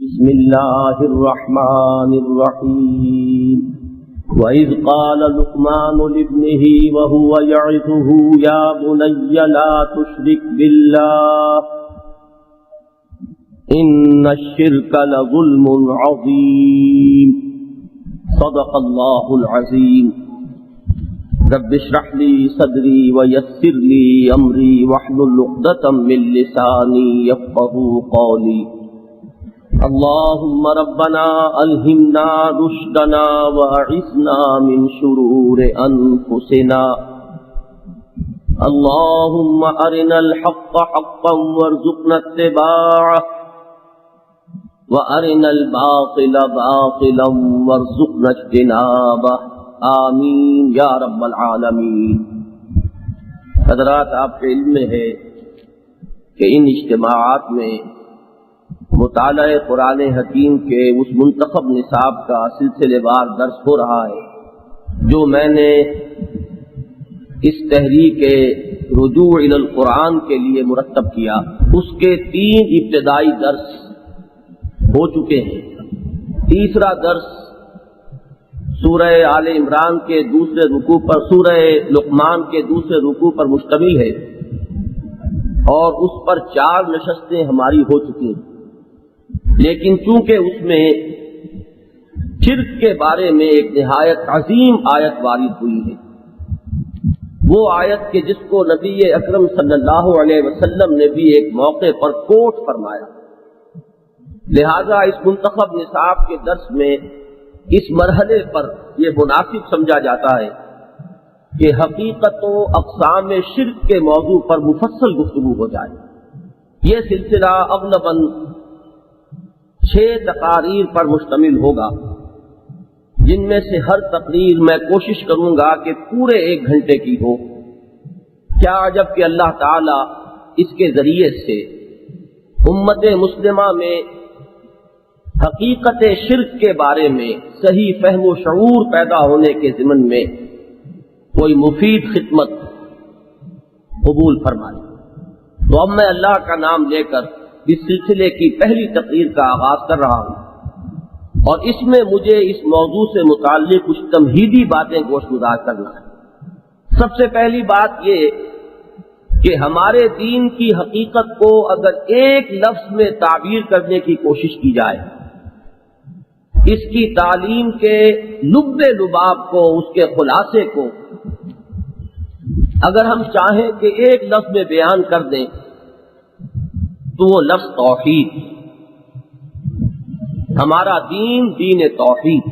بسم اللہ الرحمن الرحیم وَإِذْ قَالَ لُقْمَانُ لِابْنِهِ وَهُوَ يَعِظُهُ يَا بُنَيَّ لَا تُشْرِكْ بِاللَّهِ إِنَّ الشِّرْكَ لَظُلْمٌ عَظِيمٌ صدق اللہ العظیم رب اشرح لی صدری ویسر لی امری واحلل عقدۃ من لسانی یفقهوا قولی اللہم ربنا الہمنا رشدنا واعصمنا من شرور انفسنا اللہم ارنا الحق حقا وارزقنا اتباعہ وارنا الباطل باطلا وارزقنا اجتنابہ آمین یا رب العالمین۔ حضرات، آپ کے علم میں ہے کہ ان اجتماعات میں مطالعہ قرآن حکیم کے اس منتخب نصاب کا سلسلے وار درس ہو رہا ہے جو میں نے اس تحریک رجوع الی القرآن کے لیے مرتب کیا۔ اس کے 3 ابتدائی درس ہو چکے ہیں۔ تیسرا درس سورہ آل عمران کے دوسرے رکوع پر، سورہ لقمان کے دوسرے رکوع پر مشتمل ہے اور اس پر 4 نشستیں ہماری ہو چکی ہیں، لیکن چونکہ اس میں شرک کے بارے میں ایک نہایت عظیم آیت وارد ہوئی ہے، وہ آیت کہ جس کو نبی اکرم صلی اللہ علیہ وسلم نے بھی ایک موقع پر کوٹ فرمایا، لہذا اس منتخب نصاب کے درس میں اس مرحلے پر یہ مناسب سمجھا جاتا ہے کہ حقیقت و اقسام شرک کے موضوع پر مفصل گفتگو ہو جائے۔ یہ سلسلہ اغلباً 6 تقاریر پر مشتمل ہوگا، جن میں سے ہر تقریر میں کوشش کروں گا کہ پورے 1 گھنٹے کی ہو۔ کیا عجب کہ اللہ تعالی اس کے ذریعے سے امت مسلمہ میں حقیقت شرک کے بارے میں صحیح فہم و شعور پیدا ہونے کے ضمن میں کوئی مفید خدمت قبول فرمائے۔ تو اب میں اللہ کا نام لے کر اس سلسلے کی پہلی تقریر کا آغاز کر رہا ہوں، اور اس میں مجھے اس موضوع سے متعلق کچھ تمہیدی باتیں گوشگزار کرنا ہے۔ سب سے پہلی بات یہ کہ ہمارے دین کی حقیقت کو اگر ایک لفظ میں تعبیر کرنے کی کوشش کی جائے، اس کی تعلیم کے لب لباب کو، اس کے خلاصے کو اگر ہم چاہیں کہ ایک لفظ میں بیان کر دیں تو وہ لفظ توحید۔ ہمارا دین دین توحید،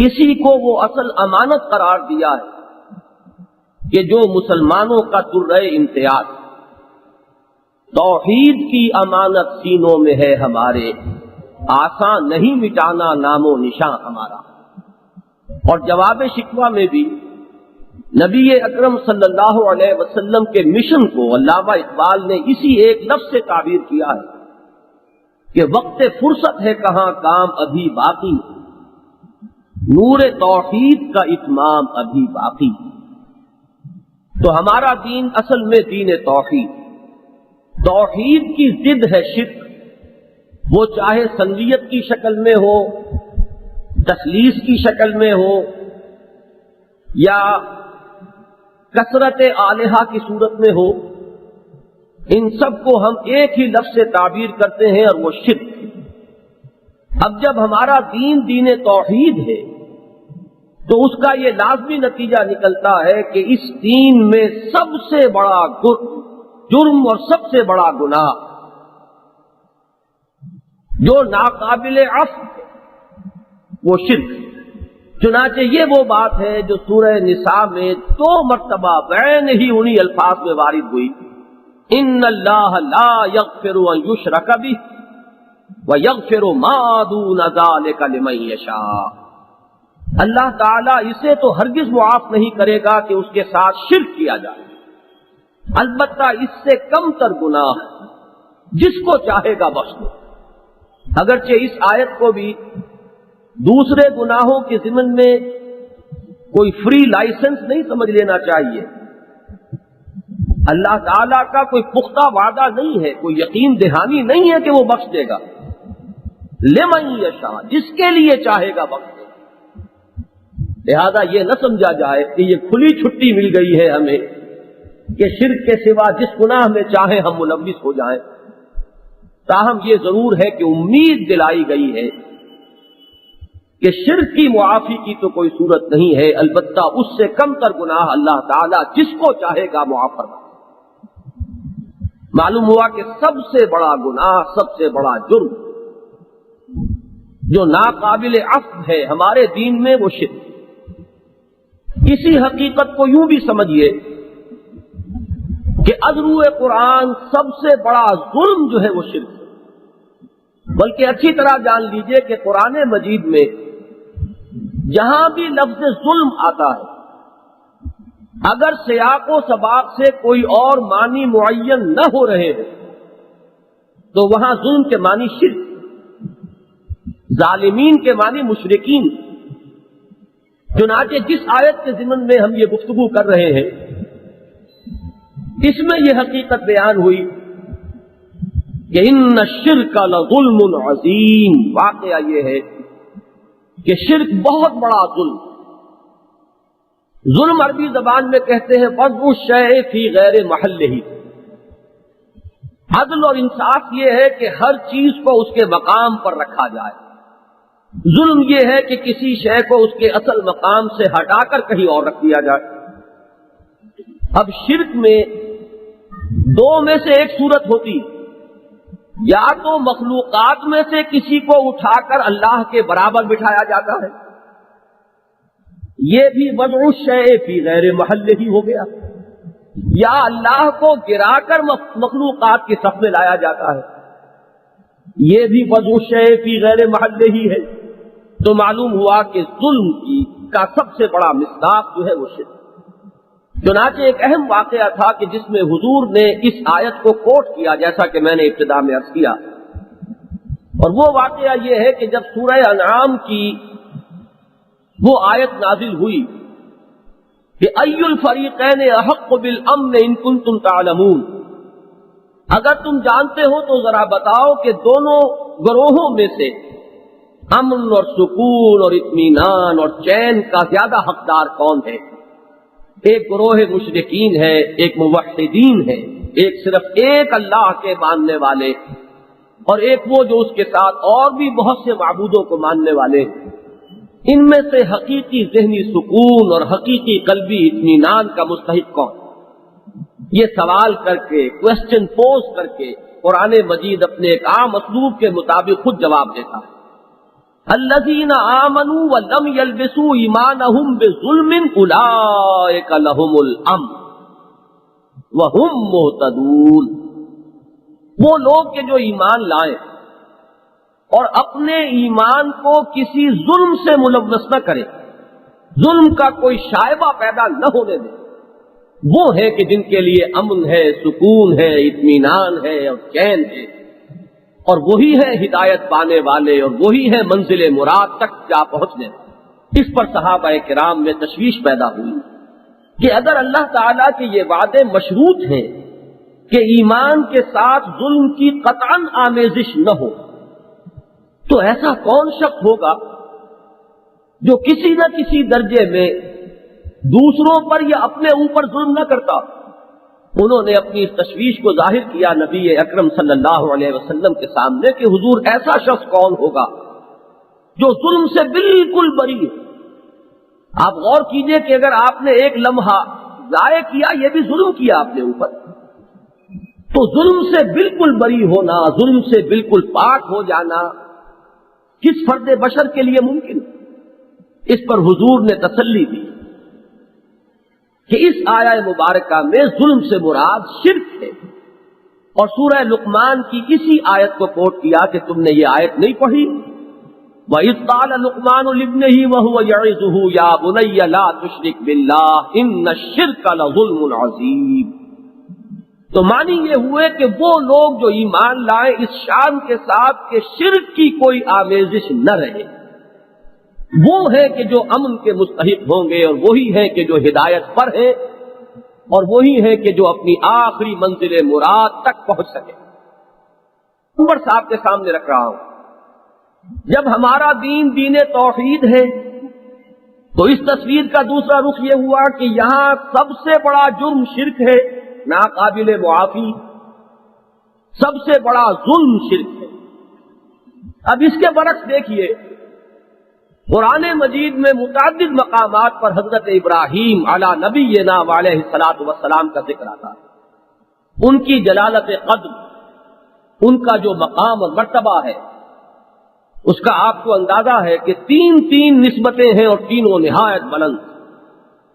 اسی کو وہ اصل امانت قرار دیا ہے کہ جو مسلمانوں کا درہ امتیاز، توحید کی امانت سینوں میں ہے ہمارے، آسان نہیں مٹانا نام و نشان ہمارا۔ اور جواب شکوہ میں بھی نبی اکرم صلی اللہ علیہ وسلم کے مشن کو علامہ اقبال نے اسی ایک لفظ سے تعبیر کیا ہے کہ وقت فرصت ہے کہاں کام ابھی باقی، نور توحید کا اتمام ابھی باقی۔ تو ہمارا دین اصل میں دین توحید، توحید کی ضد ہے شرک، وہ چاہے سنویت کی شکل میں ہو، تثلیث کی شکل میں ہو، یا کثرت آلہہ کی صورت میں ہو، ان سب کو ہم ایک ہی لفظ سے تعبیر کرتے ہیں اور وہ شرک۔ اب جب ہمارا دین دین توحید ہے تو اس کا یہ لازمی نتیجہ نکلتا ہے کہ اس دین میں سب سے بڑا جرم اور سب سے بڑا گناہ جو ناقابل عفو ہے وہ شرک۔ چنانچہ یہ وہ بات ہے جو سورہ نساء میں 2 مرتبہ بعین ہی انہی الفاظ میں وارد ہوئی، ان اللہ لا یغفر ان یشرک بہ ویغفر ما دون ذلک لمن یشاء۔ اللہ تعالیٰ اسے تو ہرگز معاف نہیں کرے گا کہ اس کے ساتھ شرک کیا جائے، البتہ اس سے کم تر گناہ جس کو چاہے گا بخش دے۔ اگرچہ اس آیت کو بھی دوسرے گناہوں کے ضمن میں کوئی فری لائسنس نہیں سمجھ لینا چاہیے، اللہ تعالیٰ کا کوئی پختہ وعدہ نہیں ہے، کوئی یقین دہانی نہیں ہے کہ وہ بخش دے گا، لمن یشاء، جس کے لیے چاہے گا بخش دے۔ لہذا یہ نہ سمجھا جائے کہ یہ کھلی چھٹی مل گئی ہے ہمیں کہ شرک کے سوا جس گناہ میں چاہے ہم ملوث ہو جائیں۔ تاہم یہ ضرور ہے کہ امید دلائی گئی ہے کہ شرک کی معافی کی تو کوئی صورت نہیں ہے، البتہ اس سے کم تر گناہ اللہ تعالیٰ جس کو چاہے گا معاف فرمائے۔ معلوم ہوا کہ سب سے بڑا گناہ، سب سے بڑا جرم جو ناقابل عفو ہے ہمارے دین میں، وہ شرک۔ اسی حقیقت کو یوں بھی سمجھیے کہ ادرو قرآن سب سے بڑا ظلم جو ہے وہ شرک ہے۔ بلکہ اچھی طرح جان لیجئے کہ قرآن مجید میں جہاں بھی لفظ ظلم آتا ہے، اگر سیاق و سباق سے کوئی اور معنی معین نہ ہو رہے ہیں تو وہاں ظلم کے معنی شرک، ظالمین کے معنی مشرکین۔ چنانچہ جس آیت کے ضمن میں ہم یہ گفتگو کر رہے ہیں، اس میں یہ حقیقت بیان ہوئی کہ ان الشرک لظلم عظیم۔ واقعہ یہ ہے کہ شرک بہت بڑا ظلم۔ ظلم عربی زبان میں کہتے ہیں وضع الشیء فی غیر محلہ۔ عدل اور انصاف یہ ہے کہ ہر چیز کو اس کے مقام پر رکھا جائے۔ ظلم یہ ہے کہ کسی شے کو اس کے اصل مقام سے ہٹا کر کہیں اور رکھ دیا جائے۔ اب شرک میں دو میں سے ایک صورت ہوتی، یا تو مخلوقات میں سے کسی کو اٹھا کر اللہ کے برابر بٹھایا جاتا ہے، یہ بھی وضع الشیء فی غیر محلہ ہی ہو گیا، یا اللہ کو گرا کر مخلوقات کی صف میں لایا جاتا ہے، یہ بھی وضع الشیء فی غیر محلہ ہی ہے۔ تو معلوم ہوا کہ ظلم کا سب سے بڑا مصداق جو ہے وہ شرک۔ چنانچہ ایک اہم واقعہ تھا کہ جس میں حضور نے اس آیت کو کوٹ کیا، جیسا کہ میں نے ابتدا میں عرض کیا، اور وہ واقعہ یہ ہے کہ جب سورہ انعام کی وہ آیت نازل ہوئی کہ ای الفریقین احق بالامن ان کنتم تعلمون، اگر تم جانتے ہو تو ذرا بتاؤ کہ دونوں گروہوں میں سے امن اور سکون اور اطمینان اور چین کا زیادہ حقدار کون ہے؟ ایک گروہ مشرکین ہے، ایک موحدین ہے، ایک صرف ایک اللہ کے ماننے والے، اور ایک وہ جو اس کے ساتھ اور بھی بہت سے معبودوں کو ماننے والے۔ ان میں سے حقیقی ذہنی سکون اور حقیقی قلبی اطمینان کا مستحق کون؟ یہ سوال کر کے، کوشچن پوز کر کے قرآن مجید اپنے ایک عام اسلوب کے مطابق خود جواب دیتا ہے۔ الذین آمنوا ولم یلبسوا ایمانہم بظلم اولئک لہم الامن وہم مہتدون۔ وہ لوگ کہ جو ایمان لائیں اور اپنے ایمان کو کسی ظلم سے ملوث نہ کریں، ظلم کا کوئی شائبہ پیدا نہ ہونے دیں، وہ ہے کہ جن کے لیے امن ہے، سکون ہے، اطمینان ہے اور چین ہے، اور وہی ہے ہدایت پانے والے، اور وہی ہے منزل مراد تک جا پہنچنے۔ اس پر صحابہ کرام میں تشویش پیدا ہوئی کہ اگر اللہ تعالیٰ کے یہ وعدے مشروط ہیں کہ ایمان کے ساتھ ظلم کی قطعاً آمیزش نہ ہو، تو ایسا کون شخص ہوگا جو کسی نہ کسی درجے میں دوسروں پر یا اپنے اوپر ظلم نہ کرتا؟ انہوں نے اپنی اس تشویش کو ظاہر کیا نبی اکرم صلی اللہ علیہ وسلم کے سامنے کہ حضور ایسا شخص کون ہوگا جو ظلم سے بالکل بری ہے؟ آپ غور کیجئے کہ اگر آپ نے ایک لمحہ ضائع کیا، یہ بھی ظلم کیا آپ نے اوپر، تو ظلم سے بالکل بری ہونا، ظلم سے بالکل پاک ہو جانا کس فرد بشر کے لیے ممکن؟ اس پر حضور نے تسلی دی کہ اس آیہ مبارکہ میں ظلم سے مراد شرک ہے، اور سورہ لقمان کی اسی آیت کو کوٹ کیا کہ تم نے یہ آیت نہیں پڑھی، وَإِذْ قَالَ لُقْمَانُ لِابْنِهِ وَهُوَ يَعِظُهُ يَا بُنَيَّ لَا تُشْرِكْ بِاللَّهِ إِنَّ الشِّرْكَ لَظُلْمٌ عَظِيمٌ۔ تو معنی یہ ہوئے کہ وہ لوگ جو ایمان لائیں اس شان کے ساتھ کہ شرک کی کوئی آمیزش نہ رہے، وہ ہے کہ جو امن کے مستحق ہوں گے، اور وہی ہے کہ جو ہدایت پر ہے، اور وہی ہے کہ جو اپنی آخری منزل مراد تک پہنچ سکے۔ عمر صاحب کے سامنے رکھ رہا ہوں جب ہمارا دین دین توحید ہے تو اس تصویر کا دوسرا رخ یہ ہوا کہ یہاں سب سے بڑا جرم شرک ہے، ناقابل معافی، سب سے بڑا ظلم شرک ہے۔ اب اس کے برعکس دیکھیے، قرآن مجید میں متعدد مقامات پر حضرت ابراہیم علی نبینا علیہ الصلوۃ والسلام کا ذکر آتا ہے، ان کی جلالت قدر، ان کا جو مقام اور مرتبہ ہے اس کا آپ کو اندازہ ہے کہ تین نسبتیں ہیں اور تینوں نہایت بلند۔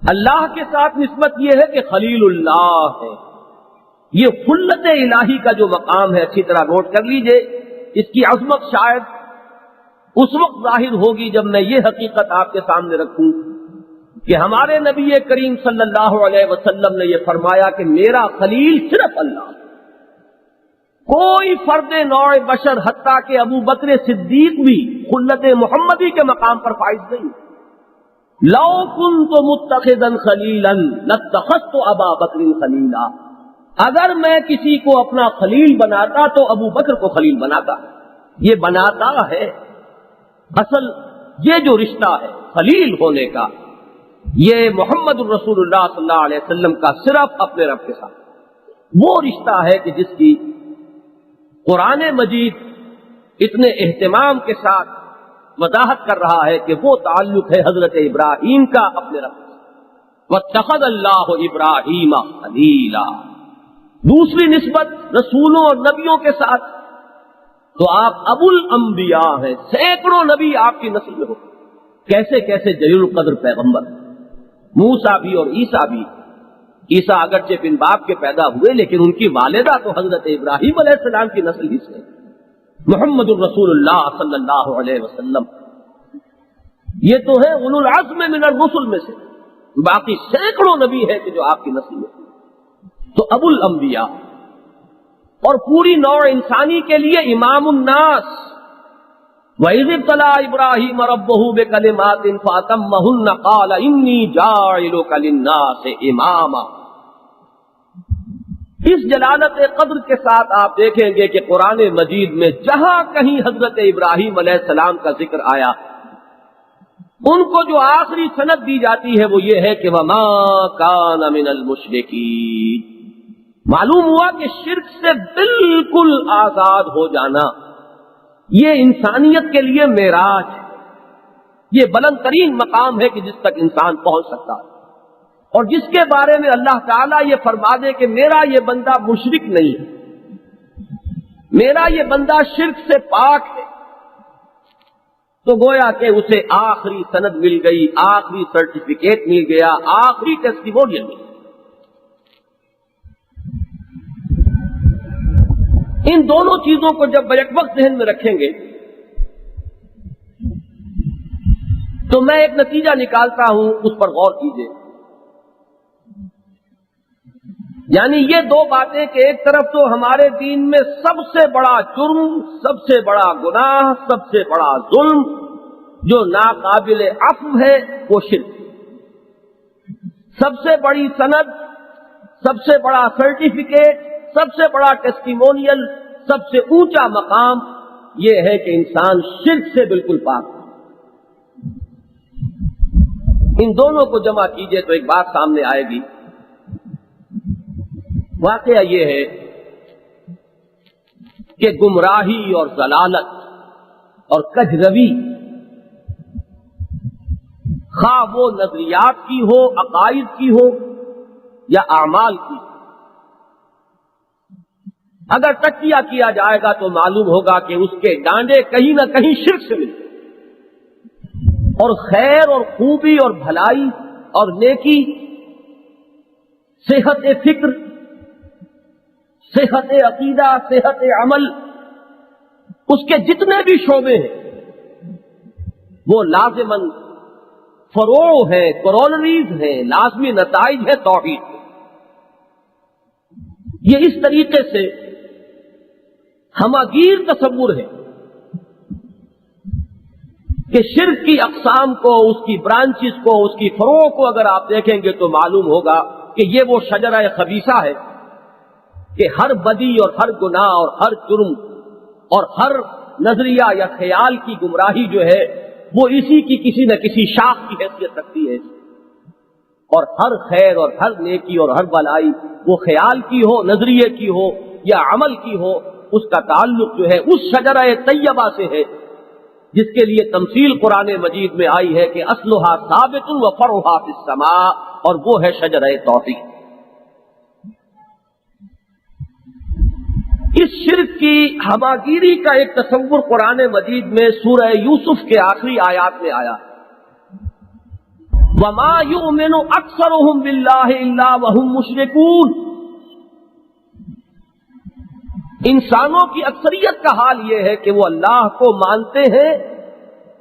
اللہ کے ساتھ نسبت یہ ہے کہ خلیل اللہ ہے، یہ خلت الہی کا جو مقام ہے، اچھی طرح نوٹ کر لیجئے، اس کی عظمت شاید اس وقت ظاہر ہوگی جب میں یہ حقیقت آپ کے سامنے رکھوں کہ ہمارے نبی کریم صلی اللہ علیہ وسلم نے یہ فرمایا کہ میرا خلیل صرف اللہ، کوئی فرد نوع بشر حتیٰ کہ ابو بکر صدیق بھی خلت محمدی کے مقام پر فائز نہیں۔ لو کنت متخذا خلیلا لاتخذت ابا بکر خلیلا، اگر میں کسی کو اپنا خلیل بناتا تو ابو بکر کو خلیل بناتا۔ یہ بناتا ہے، اصل یہ جو رشتہ ہے خلیل ہونے کا، یہ محمد الرسول اللہ صلی اللہ علیہ وسلم کا صرف اپنے رب کے ساتھ وہ رشتہ ہے کہ جس کی قرآن مجید اتنے اہتمام کے ساتھ وضاحت کر رہا ہے کہ وہ تعلق ہے حضرت ابراہیم کا اپنے رب سے، واتخذ اللہ ابراہیم خلیلا۔ دوسری نسبت رسولوں اور نبیوں کے ساتھ تو آپ ابو الانبیاء ہیں، سینکڑوں نبی آپ کی نسل میں ہو، کیسے کیسے جلیل القدر پیغمبر، موسیٰ بھی اور عیسیٰ بھی۔ عیسیٰ اگرچہ بن باپ کے پیدا ہوئے لیکن ان کی والدہ تو حضرت ابراہیم علیہ السلام کی نسل ہی سے، محمد الرسول اللہ صلی اللہ علیہ وسلم، یہ تو ہے اولو العزم من الرسل میں سے، باقی سینکڑوں نبی ہے کہ جو آپ کی نسل میں، تو ابو الانبیاء، اور پوری نوع انسانی کے لیے امام الناس۔ وَإِذِ ابْتَلَىٰ إِبْرَاهِيمَ رَبُّهُ بِكَلِمَاتٍ فَأَتَمَّهُنَّ قَالَ إِنِّي جَاعِلُكَ لِلنَّاسِ إِمَامًا۔ اس جلالت قدر کے ساتھ آپ دیکھیں گے کہ قرآن مجید میں جہاں کہیں حضرت ابراہیم علیہ السلام کا ذکر آیا، ان کو جو آخری سند دی جاتی ہے وہ یہ ہے کہ وَمَا كَانَ مِنَ الْمُشْرِكِينَ۔ معلوم ہوا کہ شرک سے بالکل آزاد ہو جانا یہ انسانیت کے لیے معراج ہے، یہ بلند ترین مقام ہے کہ جس تک انسان پہنچ سکتا ہے، اور جس کے بارے میں اللہ تعالیٰ یہ فرما دے کہ میرا یہ بندہ مشرک نہیں ہے، میرا یہ بندہ شرک سے پاک ہے، تو گویا کہ اسے آخری سند مل گئی، آخری سرٹیفکیٹ مل گیا، آخری ٹیسٹیمونیل مل گیا۔ ان دونوں چیزوں کو جب بیک وقت ذہن میں رکھیں گے تو میں ایک نتیجہ نکالتا ہوں، اس پر غور کیجیے۔ یعنی یہ دو باتیں کہ ایک طرف تو ہمارے دین میں سب سے بڑا جرم، سب سے بڑا گناہ، سب سے بڑا ظلم جو ناقابل عفو ہے وہ شرک، سب سے بڑی سند، سب سے بڑا سرٹیفکیٹ، سب سے بڑا ٹیسٹیمونیل، سب سے اونچا مقام یہ ہے کہ انسان شرک سے بالکل پاک۔ ان دونوں کو جمع کیجئے تو ایک بات سامنے آئے گی۔ واقعہ یہ ہے کہ گمراہی اور ضلالت اور کجروی، خواہ وہ نظریات کی ہو، عقائد کی ہو یا اعمال کی، اگر تجزیہ کیا جائے گا تو معلوم ہوگا کہ اس کے ڈانڈے کہیں نہ کہیں شرک سے ملتے، اور خیر اور خوبی اور بھلائی اور نیکی، صحت فکر، صحت عقیدہ، صحت عمل، اس کے جتنے بھی شعبے ہیں وہ لازماً فروع ہیں، کورولریز ہیں، لازمی نتائج ہیں توحید کے۔ یہ اس طریقے سے ہماگیر تصور ہے کہ شرک کی اقسام کو، اس کی برانچز کو، اس کی فروع کو اگر آپ دیکھیں گے تو معلوم ہوگا کہ یہ وہ شجرہ خبیثہ ہے کہ ہر بدی اور ہر گناہ اور ہر جرم اور ہر نظریہ یا خیال کی گمراہی جو ہے وہ اسی کی کسی نہ کسی شاخ کی حیثیت رکھتی ہے، اور ہر خیر اور ہر نیکی اور ہر بلائی وہ خیال کی ہو، نظریے کی ہو یا عمل کی ہو، اس کا تعلق جو ہے اس شجرہ طیبہ سے ہے جس کے لیے تمثیل قرآن مجید میں آئی ہے کہ اصلھا ثابت و فرعھا فی السماء، اور وہ ہے شجرہ توحید۔ اس شرک کی ہماگیری کا ایک تصور قرآن مجید میں سورہ یوسف کے آخری آیات میں آیا، وَمَا يُؤْمِنُ أَكْثَرُهُم بِاللَّهِ إِلَّا وَهُم مُشْرِكُونَ۔ انسانوں کی اکثریت کا حال یہ ہے کہ وہ اللہ کو مانتے ہیں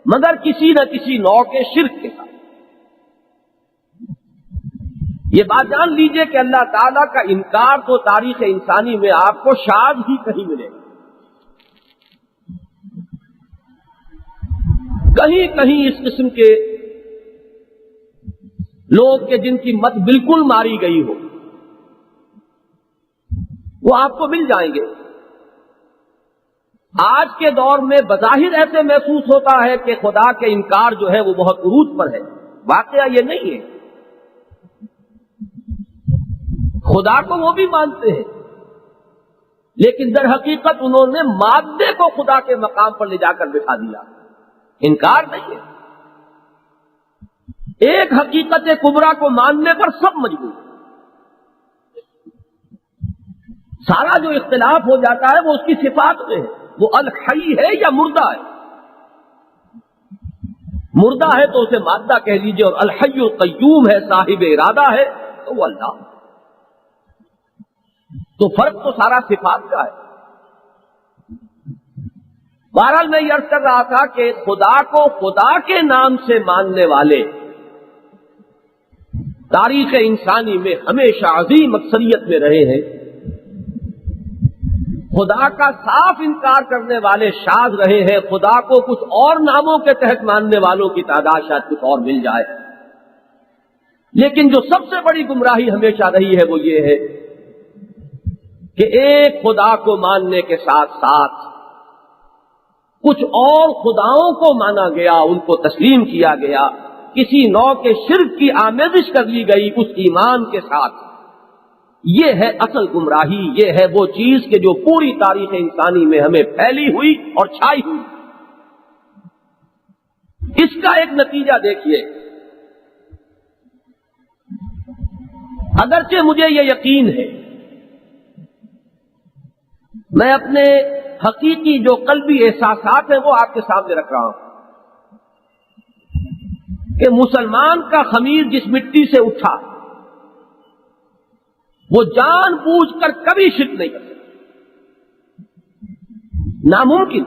مگر کسی نہ کسی نوع کے شرک کے ساتھ۔ یہ بات جان لیجئے کہ اللہ تعالیٰ کا انکار تو تاریخ انسانی میں آپ کو شاذ ہی کہیں ملے گا، کہیں کہیں اس قسم کے لوگ کہ جن کی مت بالکل ماری گئی ہو وہ آپ کو مل جائیں گے۔ آج کے دور میں بظاہر ایسے محسوس ہوتا ہے کہ خدا کے انکار جو ہے وہ بہت عروج پر ہے، واقعہ یہ نہیں ہے۔ خدا کو وہ بھی مانتے ہیں لیکن در حقیقت انہوں نے مادے کو خدا کے مقام پر لے جا کر بٹھا دیا، انکار نہیں ہے۔ ایک حقیقت کبریٰ کو ماننے پر سب مجبور، سارا جو اختلاف ہو جاتا ہے وہ اس کی صفات میں ہے، وہ الحی ہے یا مردہ ہے۔ مردہ ہے تو اسے مادہ کہہ لیجیے، اور الحی القیوم ہے، صاحب ارادہ ہے تو وہ اللہ۔ تو فرق تو سارا صفات کا ہے۔ بہرحال میں یہ عرض کر رہا تھا کہ خدا کو خدا کے نام سے ماننے والے تاریخ انسانی میں ہمیشہ عظیم اکثریت میں رہے ہیں، خدا کا صاف انکار کرنے والے شاذ رہے ہیں، خدا کو کچھ اور ناموں کے تحت ماننے والوں کی تعداد شاید کچھ اور مل جائے، لیکن جو سب سے بڑی گمراہی ہمیشہ رہی ہے وہ یہ ہے کہ ایک خدا کو ماننے کے ساتھ ساتھ کچھ اور خداؤں کو مانا گیا، ان کو تسلیم کیا گیا، کسی نوع کے شرک کی آمیزش کر لی گئی اس ایمان کے ساتھ۔ یہ ہے اصل گمراہی، یہ ہے وہ چیز کہ جو پوری تاریخ انسانی میں ہمیں پھیلی ہوئی اور چھائی ہوئی۔ اس کا ایک نتیجہ دیکھیے، اگرچہ مجھے یہ یقین ہے، میں اپنے حقیقی جو قلبی احساسات ہیں وہ آپ کے سامنے رکھ رہا ہوں کہ مسلمان کا خمیر جس مٹی سے اٹھا وہ جان بوجھ کر کبھی شرک نہیں کر سکتا، ناممکن۔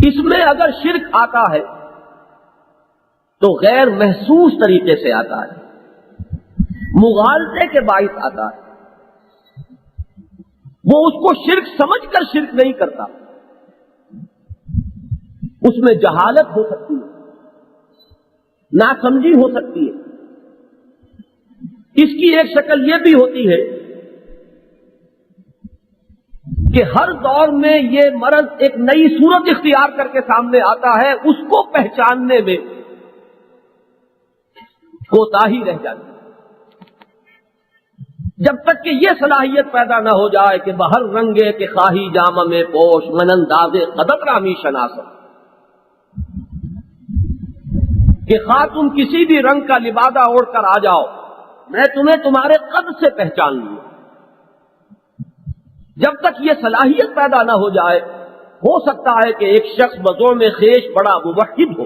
اس میں اگر شرک آتا ہے تو غیر محسوس طریقے سے آتا ہے، مغالطے کے باعث آتا ہے، وہ اس کو شرک سمجھ کر شرک نہیں کرتا، اس میں جہالت ہو سکتی ہے، ناسمجھی ہو سکتی ہے۔ اس کی ایک شکل یہ بھی ہوتی ہے کہ ہر دور میں یہ مرض ایک نئی صورت اختیار کر کے سامنے آتا ہے، اس کو پہچاننے میں کوتاہی رہ جاتی ہے، جب تک کہ یہ صلاحیت پیدا نہ ہو جائے کہ بہر رنگے کے خواہی جامہ میں پوش من انداز قدر رامی شناسا، کہ خواہ تم کسی بھی رنگ کا لبادہ اوڑھ کر آ جاؤ، میں تمہیں تمہارے قد سے پہچان لوں۔ جب تک یہ صلاحیت پیدا نہ ہو جائے، ہو سکتا ہے کہ ایک شخص بزعم خیش بڑا موحد ہو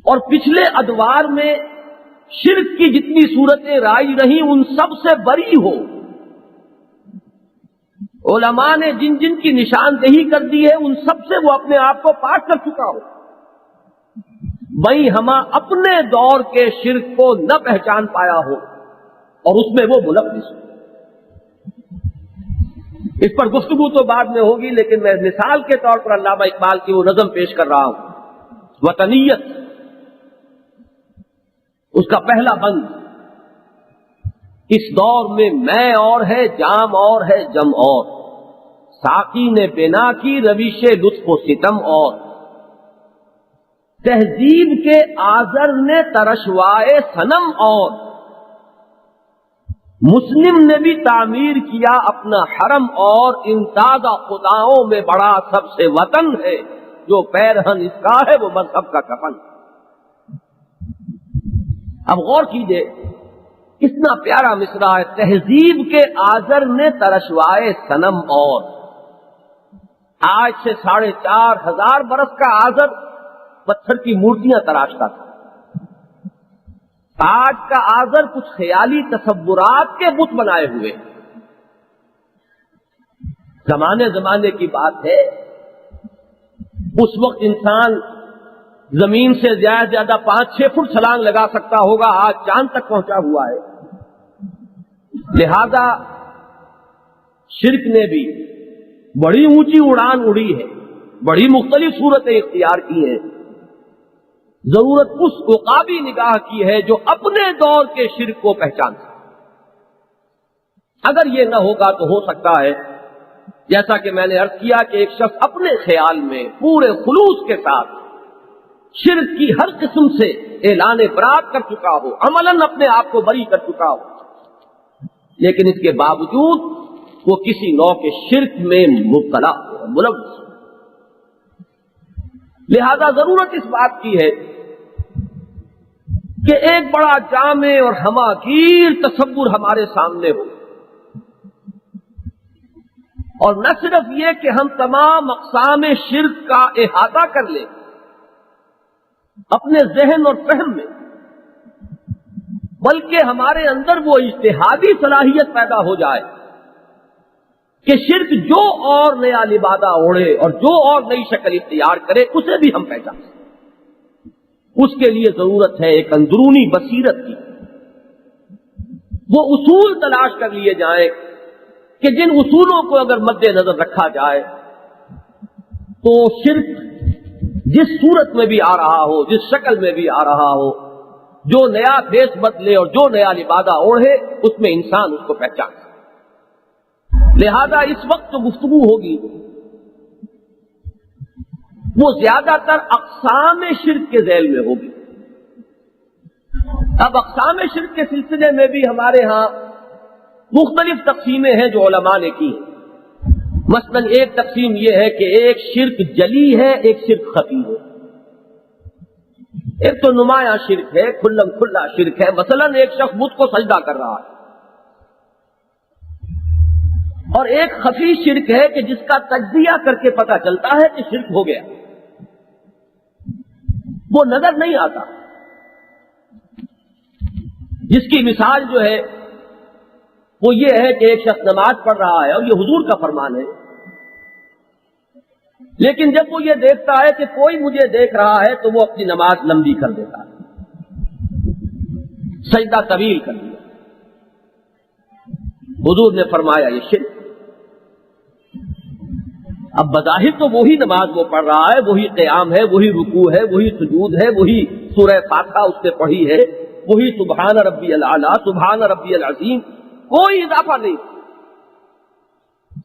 اور پچھلے ادوار میں شرک کی جتنی صورتیں رائج رہیں ان سب سے بری ہو، علماء نے جن جن کی نشاندہی کر دی ہے ان سب سے وہ اپنے آپ کو پاک کر چکا ہو، وہیں ہما اپنے دور کے شرک کو نہ پہچان پایا ہو اور اس میں وہ ملوث ہو۔ اس پر گفتگو تو بعد میں ہوگی، لیکن میں مثال کے طور پر علامہ اقبال کی وہ نظم پیش کر رہا ہوں، وطنیت، اس کا پہلا بند، اس دور میں اور ہے، جام اور ہے، جم اور، ساقی نے بنا کی روش لطف و ستم اور، تہذیب کے آزر نے ترشوائے صنم اور، مسلم نے بھی تعمیر کیا اپنا حرم اور، ان تازہ خداؤں میں بڑا سب سے وطن ہے، جو پیرہن اس کا ہے وہ مذہب کا کفن۔ اب غور کیجئے، کتنا پیارا مصرع ہے، تہذیب کے آزر نے ترشوائے صنم اور، آج سے 4,500 برس کا آزر پتھر کی مورتیاں تراشتا تھا، آج کا آزر کچھ خیالی تصورات کے بت بنائے ہوئے۔ زمانے کی بات ہے، اس وقت انسان زمین سے زیادہ 5-6 فٹ چھلانگ لگا سکتا ہوگا، آج چاند تک پہنچا ہوا ہے۔ لہذا شرک نے بھی بڑی اونچی اڑان اڑی ہے، بڑی مختلف صورتیں اختیار کی ہیں۔ ضرورت اس عقابی نگاہ کی ہے جو اپنے دور کے شرک کو پہچان سکے۔ اگر یہ نہ ہوگا تو ہو سکتا ہے، جیسا کہ میں نے عرض کیا، کہ ایک شخص اپنے خیال میں پورے خلوص کے ساتھ شرک کی ہر قسم سے اعلان برات کر چکا ہو، عملاً اپنے آپ کو بری کر چکا ہو، لیکن اس کے باوجود وہ کسی نوع کے شرک میں مبتلا ہو، ملوث ہو۔ لہذا ضرورت اس بات کی ہے کہ ایک بڑا جامع اور ہماگیر تصور ہمارے سامنے ہو، اور نہ صرف یہ کہ ہم تمام اقسام شرک کا احاطہ کر لیں اپنے ذہن اور فہم میں، بلکہ ہمارے اندر وہ اجتہادی صلاحیت پیدا ہو جائے کہ شرک جو اور نیا لبادہ اوڑھے اور جو اور نئی شکل اختیار کرے اسے بھی ہم پہچان سکیں۔ اس کے لیے ضرورت ہے ایک اندرونی بصیرت کی، وہ اصول تلاش کر لیے جائیں کہ جن اصولوں کو اگر مد نظر رکھا جائے تو شرک جس صورت میں بھی آ رہا ہو، جس شکل میں بھی آ رہا ہو، جو نیا بھیس بدلے اور جو نیا لبادہ اوڑھے، اس میں انسان اس کو پہچان سکے۔ لہذا اس وقت جو گفتگو ہوگی وہ زیادہ تر اقسام شرک کے ذیل میں ہوگی۔ اب اقسام شرک کے سلسلے میں بھی ہمارے ہاں مختلف تقسیمیں ہیں جو علماء نے کی ہیں۔ مثلا ایک تقسیم یہ ہے کہ ایک شرک جلی ہے، ایک شرک خفی ہے۔ ایک تو نمایاں شرک ہے، کھلم کھلا شرک ہے، مثلا ایک شخص بت کو سجدہ کر رہا ہے، اور ایک خفی شرک ہے کہ جس کا تجزیہ کر کے پتہ چلتا ہے کہ شرک ہو گیا، وہ نظر نہیں آتا، جس کی مثال جو ہے وہ یہ ہے کہ ایک شخص نماز پڑھ رہا ہے اور یہ حضور کا فرمان ہے، لیکن جب وہ یہ دیکھتا ہے کہ کوئی مجھے دیکھ رہا ہے تو وہ اپنی نماز لمبی کر دیتا ہے، سجدہ طویل کر دیا۔ حضور نے فرمایا یہ شرک۔ اب بظاہر تو وہی نماز وہ پڑھ رہا ہے، وہی قیام ہے، وہی رکوع ہے، وہی سجود ہے، وہی سورہ فاتحہ اس نے پڑھی ہے، وہی سبحان ربی الاعلیٰ، سبحان ربی العظیم، کوئی اضافہ نہیں،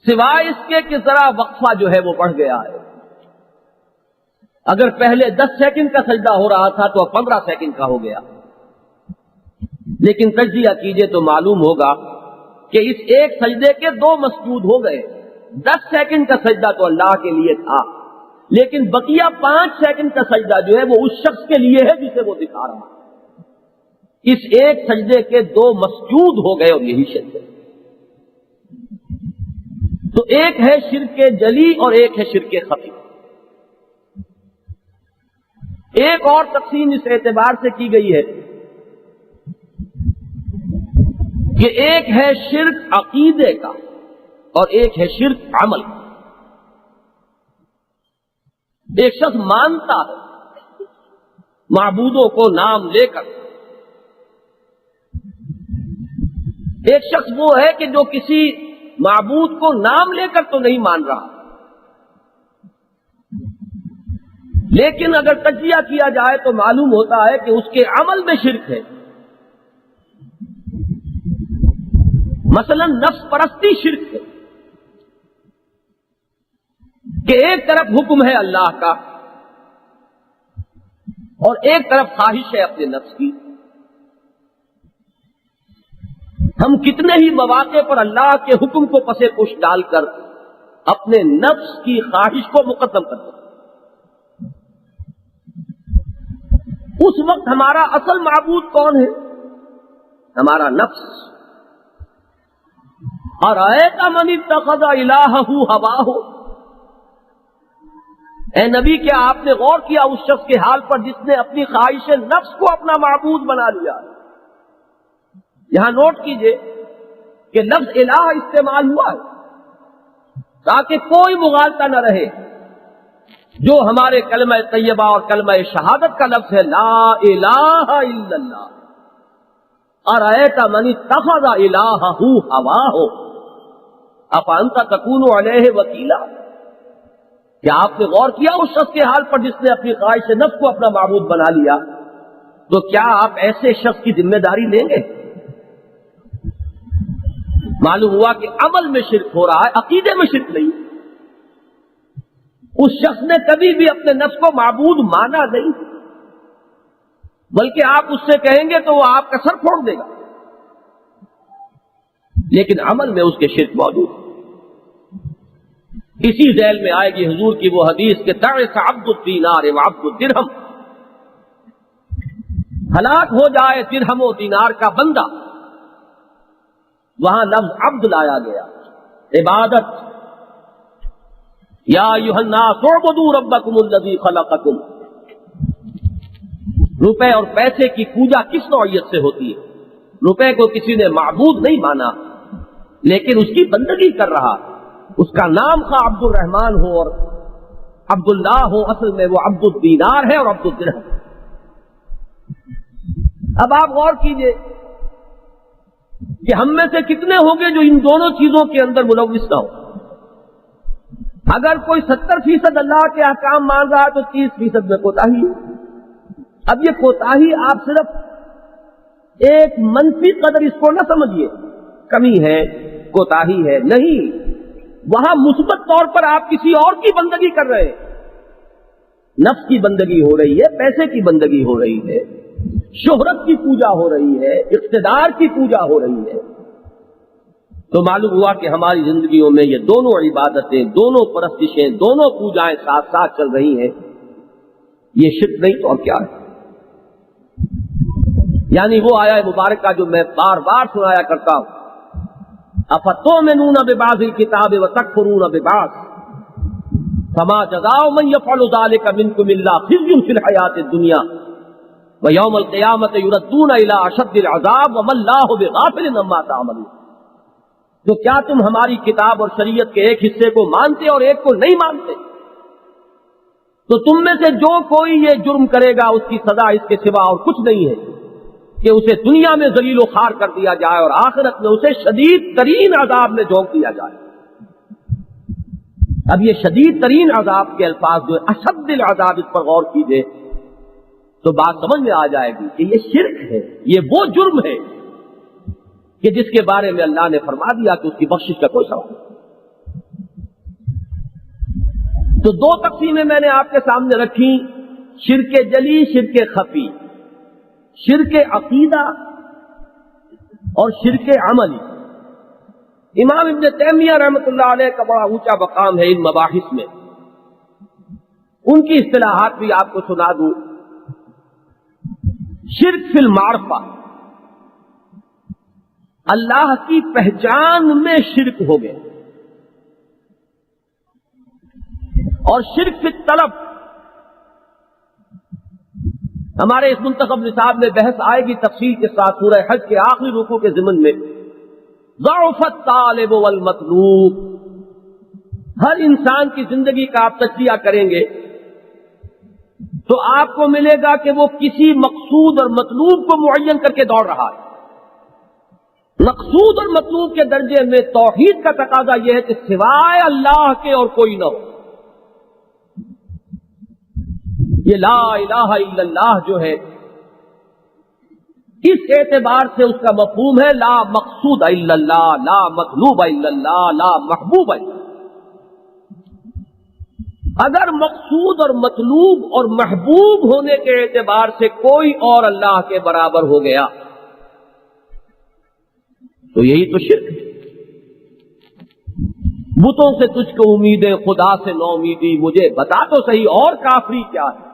سوائے اس کے کہ ذرا وقفہ جو ہے وہ بڑھ گیا ہے۔ اگر پہلے 10 سیکنڈ کا سجدہ ہو رہا تھا تو اب 15 سیکنڈ کا ہو گیا، لیکن تجزیہ کیجئے تو معلوم ہوگا کہ اس ایک سجدے کے 2 مسجود ہو گئے۔ 10 سیکنڈ کا سجدہ تو اللہ کے لیے تھا، لیکن بقیہ 5 سیکنڈ کا سجدہ جو ہے وہ اس شخص کے لیے ہے جسے وہ دکھا رہا ہے۔ اس ایک سجدے کے 2 مسجود ہو گئے، اور یہی شرک ہے۔ تو ایک ہے شرک جلی اور ایک ہے شرک خفی۔ ایک اور تقسیم اس اعتبار سے کی گئی ہے کہ ایک ہے شرک عقیدے کا اور ایک ہے شرک عمل۔ ایک شخص مانتا ہے معبودوں کو نام لے کر، ایک شخص وہ ہے کہ جو کسی معبود کو نام لے کر تو نہیں مان رہا، لیکن اگر تجزیہ کیا جائے تو معلوم ہوتا ہے کہ اس کے عمل میں شرک ہے۔ مثلا نفس پرستی شرک ہے کہ ایک طرف حکم ہے اللہ کا اور ایک طرف خواہش ہے اپنے نفس کی. ہم کتنے ہی مواقع پر اللہ کے حکم کو پس پش ڈال کر اپنے نفس کی خواہش کو مقدم کرتے ہیں. اس وقت ہمارا اصل معبود کون ہے؟ ہمارا نفس. ارأیت من اتخذ الہہ ہواہ، اے نبی کیا آپ نے غور کیا اس شخص کے حال پر جس نے اپنی خواہش نفس کو اپنا معبود بنا لیا؟ یہاں نوٹ کیجئے کہ لفظ الہ استعمال ہوا ہے تاکہ کوئی مغالطہ نہ رہے. جو ہمارے کلمہ طیبہ اور کلمہ شہادت کا لفظ ہے لا الہ الا اللہ. ارأیت من اتخذ الہہ ہواہ افانت تکون علیہ وکیلا، کیا آپ نے غور کیا اس شخص کے حال پر جس نے اپنی خواہش نفس کو اپنا معبود بنا لیا؟ تو کیا آپ ایسے شخص کی ذمہ داری لیں گے؟ معلوم ہوا کہ عمل میں شرک ہو رہا ہے، عقیدے میں شرک نہیں. اس شخص نے کبھی بھی اپنے نفس کو معبود مانا نہیں، بلکہ آپ اس سے کہیں گے تو وہ آپ کا سر پھوڑ دے گا، لیکن عمل میں اس کے شرک موجود ہے. اسی ذیل میں آئے گی حضور کی وہ حدیث کہ تعس عبد الدینار و عبد الدرہم، ہلاک ہو جائے درہم و دینار کا بندہ. وہاں لفظ عبد لایا گیا، عبادت. یا ایھا الناس اعبدوا ربکم الذی خلقکم. روپے اور پیسے کی پوجا کس نوعیت سے ہوتی ہے؟ روپے کو کسی نے معبود نہیں مانا لیکن اس کی بندگی کر رہا، اس کا نام خواہ عبد الرحمن ہو اور عبداللہ ہو، اصل میں وہ عبد الدینار ہے اور عبد الدرہم. اب آپ غور کیجئے کہ ہم میں سے کتنے ہوں گے جو ان دونوں چیزوں کے اندر ملوث نہ ہو. اگر کوئی 70% اللہ کے احکام مان رہا ہے تو 30% میں کوتاہی ہے. اب یہ کوتاہی آپ صرف ایک منفی قدر اس کو نہ سمجھیے کمی ہے کوتاہی ہے، نہیں، وہاں مثبت طور پر آپ کسی اور کی بندگی کر رہے ہیں. نفس کی بندگی ہو رہی ہے، پیسے کی بندگی ہو رہی ہے، شہرت کی پوجا ہو رہی ہے، اقتدار کی پوجا ہو رہی ہے. تو معلوم ہوا کہ ہماری زندگیوں میں یہ دونوں عبادتیں، دونوں پرستشیں، دونوں پوجائیں ساتھ ساتھ چل رہی ہیں. یہ شرک نہیں تو اور کیا ہے؟ یعنی وہ آیا مبارکہ جو میں بار بار سنایا کرتا ہوں، افتؤمنون ببعض الکتاب وتکفرون ببعض فما جزاء من يفعل ذلك منكم الا خزي في الحیاۃ الدنیا ویوم القیامۃ یردون الی اشد العذاب وما اللہ بغافل عما تعملون. تو کیا تم ہماری کتاب اور شریعت کے ایک حصے کو مانتے اور ایک کو نہیں مانتے؟ تو تم میں سے جو کوئی یہ جرم کرے گا اس کی سزا اس کے سوا اور کچھ نہیں ہے کہ اسے دنیا میں ذلیل و خوار کر دیا جائے اور آخرت میں اسے شدید ترین عذاب میں جھونک دیا جائے. اب یہ شدید ترین عذاب کے الفاظ جو اشد العذاب، اس پر غور کیجئے تو بات سمجھ میں آ جائے گی کہ یہ شرک ہے، یہ وہ جرم ہے کہ جس کے بارے میں اللہ نے فرما دیا کہ اس کی بخشش کا کوئی سوال نہیں. تو دو تقسیمیں میں نے آپ کے سامنے رکھی، شرک جلی، شرک خفی، شرک عقیدہ اور شرک عملی. امام ابن تیمیہ رحمۃ اللہ علیہ کا بڑا اونچا مقام ہے ان مباحث میں. ان کی اصطلاحات بھی آپ کو سنا دوں. شرک فی المعرفہ، اللہ کی پہچان میں شرک ہو گیا. اور شرک فی الطلب، ہمارے اس منتخب نصاب میں بحث آئے گی تفصیل کے ساتھ سورہ حج کے آخری رکوع کے ضمن میں. ضعف الطالب والمطلوب، ہر انسان کی زندگی کا آپ تجزیہ کریں گے تو آپ کو ملے گا کہ وہ کسی مقصود اور مطلوب کو معین کر کے دوڑ رہا ہے. مقصود اور مطلوب کے درجے میں توحید کا تقاضا یہ ہے کہ سوائے اللہ کے اور کوئی نہ ہو. یہ لا الہ الا اللہ جو ہے اس اعتبار سے اس کا مفہوم ہے لا مقصود الا اللہ، لا مطلوب الا اللہ، لا محبوب الا اللہ۔ اگر مقصود اور مطلوب اور محبوب ہونے کے اعتبار سے کوئی اور اللہ کے برابر ہو گیا تو یہی تو شرک ہے۔ بتوں سے تجھ کو امیدیں، خدا سے نو امیدی، مجھے بتا تو صحیح اور کافری کیا ہے۔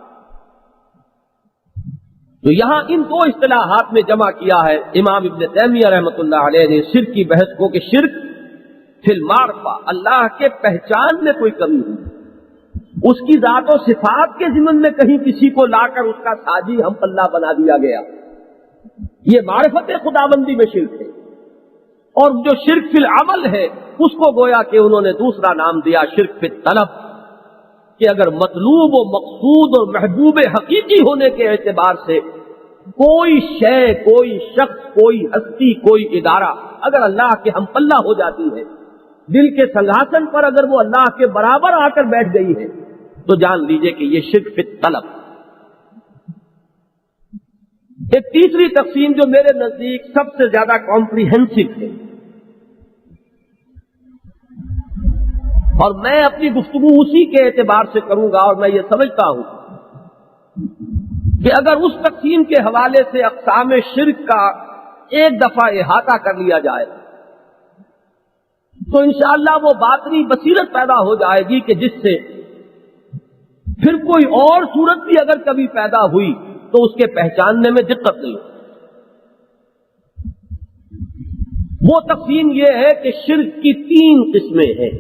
تو یہاں ان دو اصطلاحات میں جمع کیا ہے امام ابن تیمیہ رحمۃ اللہ علیہ نے شرک کی بحث کو کہ شرک فی المعرفہ، اللہ کے پہچان میں کوئی کمی ہوئی، اس کی ذات و صفات کے ضمن میں کہیں کسی کو لا کر اس کا ساجی ہم پلہ بنا دیا گیا، یہ معرفت خداوندی میں شرک ہے۔ اور جو شرک فی العمل ہے اس کو گویا کہ انہوں نے دوسرا نام دیا شرک فی الطلب، کہ اگر مطلوب و مقصود اور محبوب حقیقی ہونے کے اعتبار سے کوئی شے، کوئی شخص، کوئی ہستی، کوئی ادارہ اگر اللہ کے ہم پلہ ہو جاتی ہے، دل کے سنگھاسن پر اگر وہ اللہ کے برابر آ کر بیٹھ گئی ہے تو جان لیجئے کہ یہ شرک فی الطلب۔ ایک تیسری تقسیم جو میرے نزدیک سب سے زیادہ کمپریہنسو ہے، اور میں اپنی گفتگو اسی کے اعتبار سے کروں گا، اور میں یہ سمجھتا ہوں کہ اگر اس تقسیم کے حوالے سے اقسام شرک کا ایک دفعہ احاطہ کر لیا جائے تو انشاءاللہ وہ باطنی بصیرت پیدا ہو جائے گی کہ جس سے پھر کوئی اور صورت بھی اگر کبھی پیدا ہوئی تو اس کے پہچاننے میں دقت نہیں ہوتی۔ وہ تقسیم یہ ہے کہ شرک کی تین قسمیں ہیں۔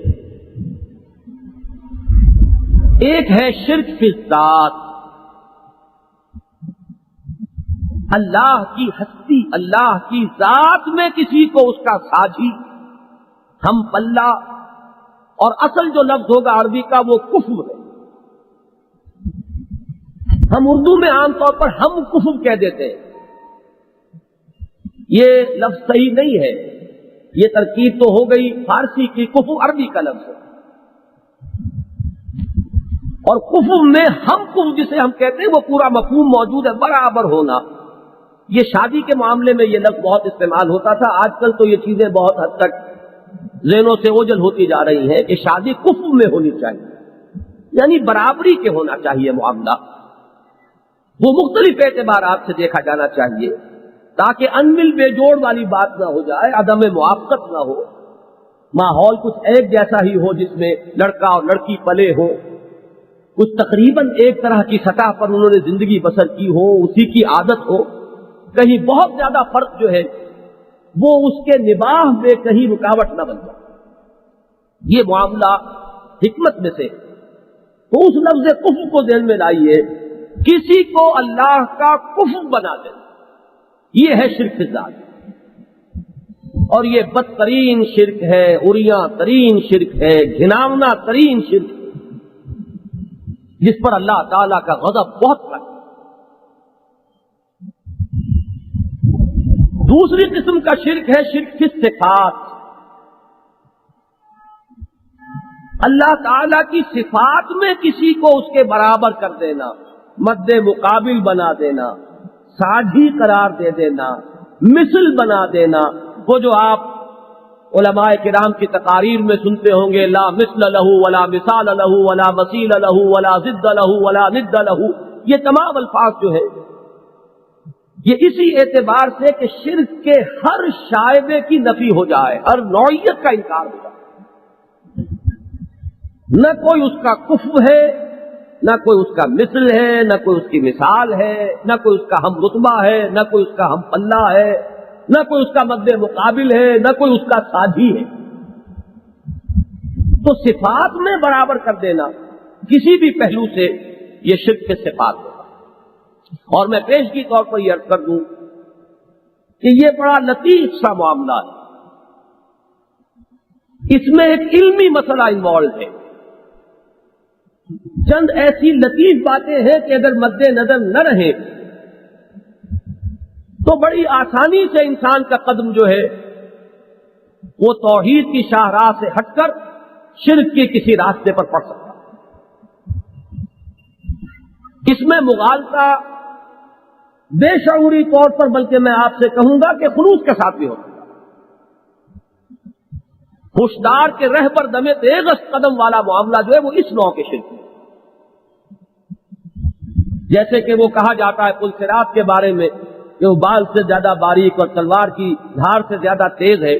ایک ہے شرک فی الذات، اللہ کی ہستی، اللہ کی ذات میں کسی کو اس کا ساجی، ہم پلہ، اور اصل جو لفظ ہوگا عربی کا وہ کفر ہے۔ ہم اردو میں عام طور پر ہم کفر کہہ دیتے ہیں، یہ لفظ صحیح نہیں ہے، یہ ترکیب تو ہو گئی فارسی کی، کفر عربی کا لفظ ہے، اور کفر میں ہم کفر جسے ہم کہتے ہیں وہ پورا مفہوم موجود ہے، برابر ہونا۔ یہ شادی کے معاملے میں یہ لفظ بہت استعمال ہوتا تھا، آج کل تو یہ چیزیں بہت حد تک ذہنوں سے اوجھل ہوتی جا رہی ہیں کہ شادی کفر میں ہونی چاہیے، یعنی برابری کے ہونا چاہیے معاملہ، وہ مختلف اعتبارات سے دیکھا جانا چاہیے تاکہ انمل بے جوڑ والی بات نہ ہو جائے، عدم موافقت نہ ہو، ماحول کچھ ایک جیسا ہی ہو جس میں لڑکا اور لڑکی پلے ہو، کچھ تقریباً ایک طرح کی سطح پر انہوں نے زندگی بسر کی ہو، اسی کی عادت ہو، کہیں بہت زیادہ فرق جو ہے وہ اس کے نباہ میں کہیں رکاوٹ نہ بن جائے، یہ معاملہ حکمت میں سے۔ تو اس لفظ کفر کو ذہن میں لائیے، کسی کو اللہ کا کفر بنا دینا، یہ ہے شرک فی الذات، اور یہ بدترین شرک ہے، عریاں ترین شرک ہے، گھناونا ترین شرک ہے، جس پر اللہ تعالی کا غضب بہت ہے۔ دوسری قسم کا شرک ہے شرک فی الصفات، اللہ تعالی کی صفات میں کسی کو اس کے برابر کر دینا، مد مقابل بنا دینا، ساجھی قرار دے دینا، مثل بنا دینا، وہ جو آپ علماء کرام کی تقاریر میں سنتے ہوں گے، لا مثل لہ ولا مثال لہ ولا مثیل لہ ولا ضد لہ ولا ند لہ، یہ تمام الفاظ جو ہے یہ اسی اعتبار سے کہ شرک کے ہر شائبے کی نفی ہو جائے، ہر نوعیت کا انکار ہو جائے، نہ کوئی اس کا کفر ہے، نہ کوئی اس کا مثل ہے، نہ کوئی اس کی مثال ہے، نہ کوئی اس کا ہم رتبہ ہے، نہ کوئی اس کا ہم پلہ ہے، نہ کوئی اس کا مد مقابل ہے، نہ کوئی اس کا ساجھی ہے۔ تو صفات میں برابر کر دینا کسی بھی پہلو سے یہ شرک کے صفات ہوگا۔ اور میں پیشگی طور پر یہ عرض کر دوں کہ یہ بڑا لطیف سا معاملہ ہے، اس میں ایک علمی مسئلہ انوالو ہے، چند ایسی لطیف باتیں ہیں کہ اگر مد نظر نہ رہیں تو بڑی آسانی سے انسان کا قدم جو ہے وہ توحید کی شاہراہ سے ہٹ کر شرک کے کسی راستے پر پڑ سکتا ہے۔ اس میں مغالطہ بے شعوری طور پر، بلکہ میں آپ سے کہوں گا کہ خلوص کے ساتھ بھی ہوتا ہے۔ ہوشدار کے رہبر دم تیغ قدم والا معاملہ جو ہے وہ اس نوع کے شرک ہے۔ جیسے کہ وہ کہا جاتا ہے پل صراط کے بارے میں کہ وہ بال سے زیادہ باریک اور تلوار کی دھار سے زیادہ تیز ہے،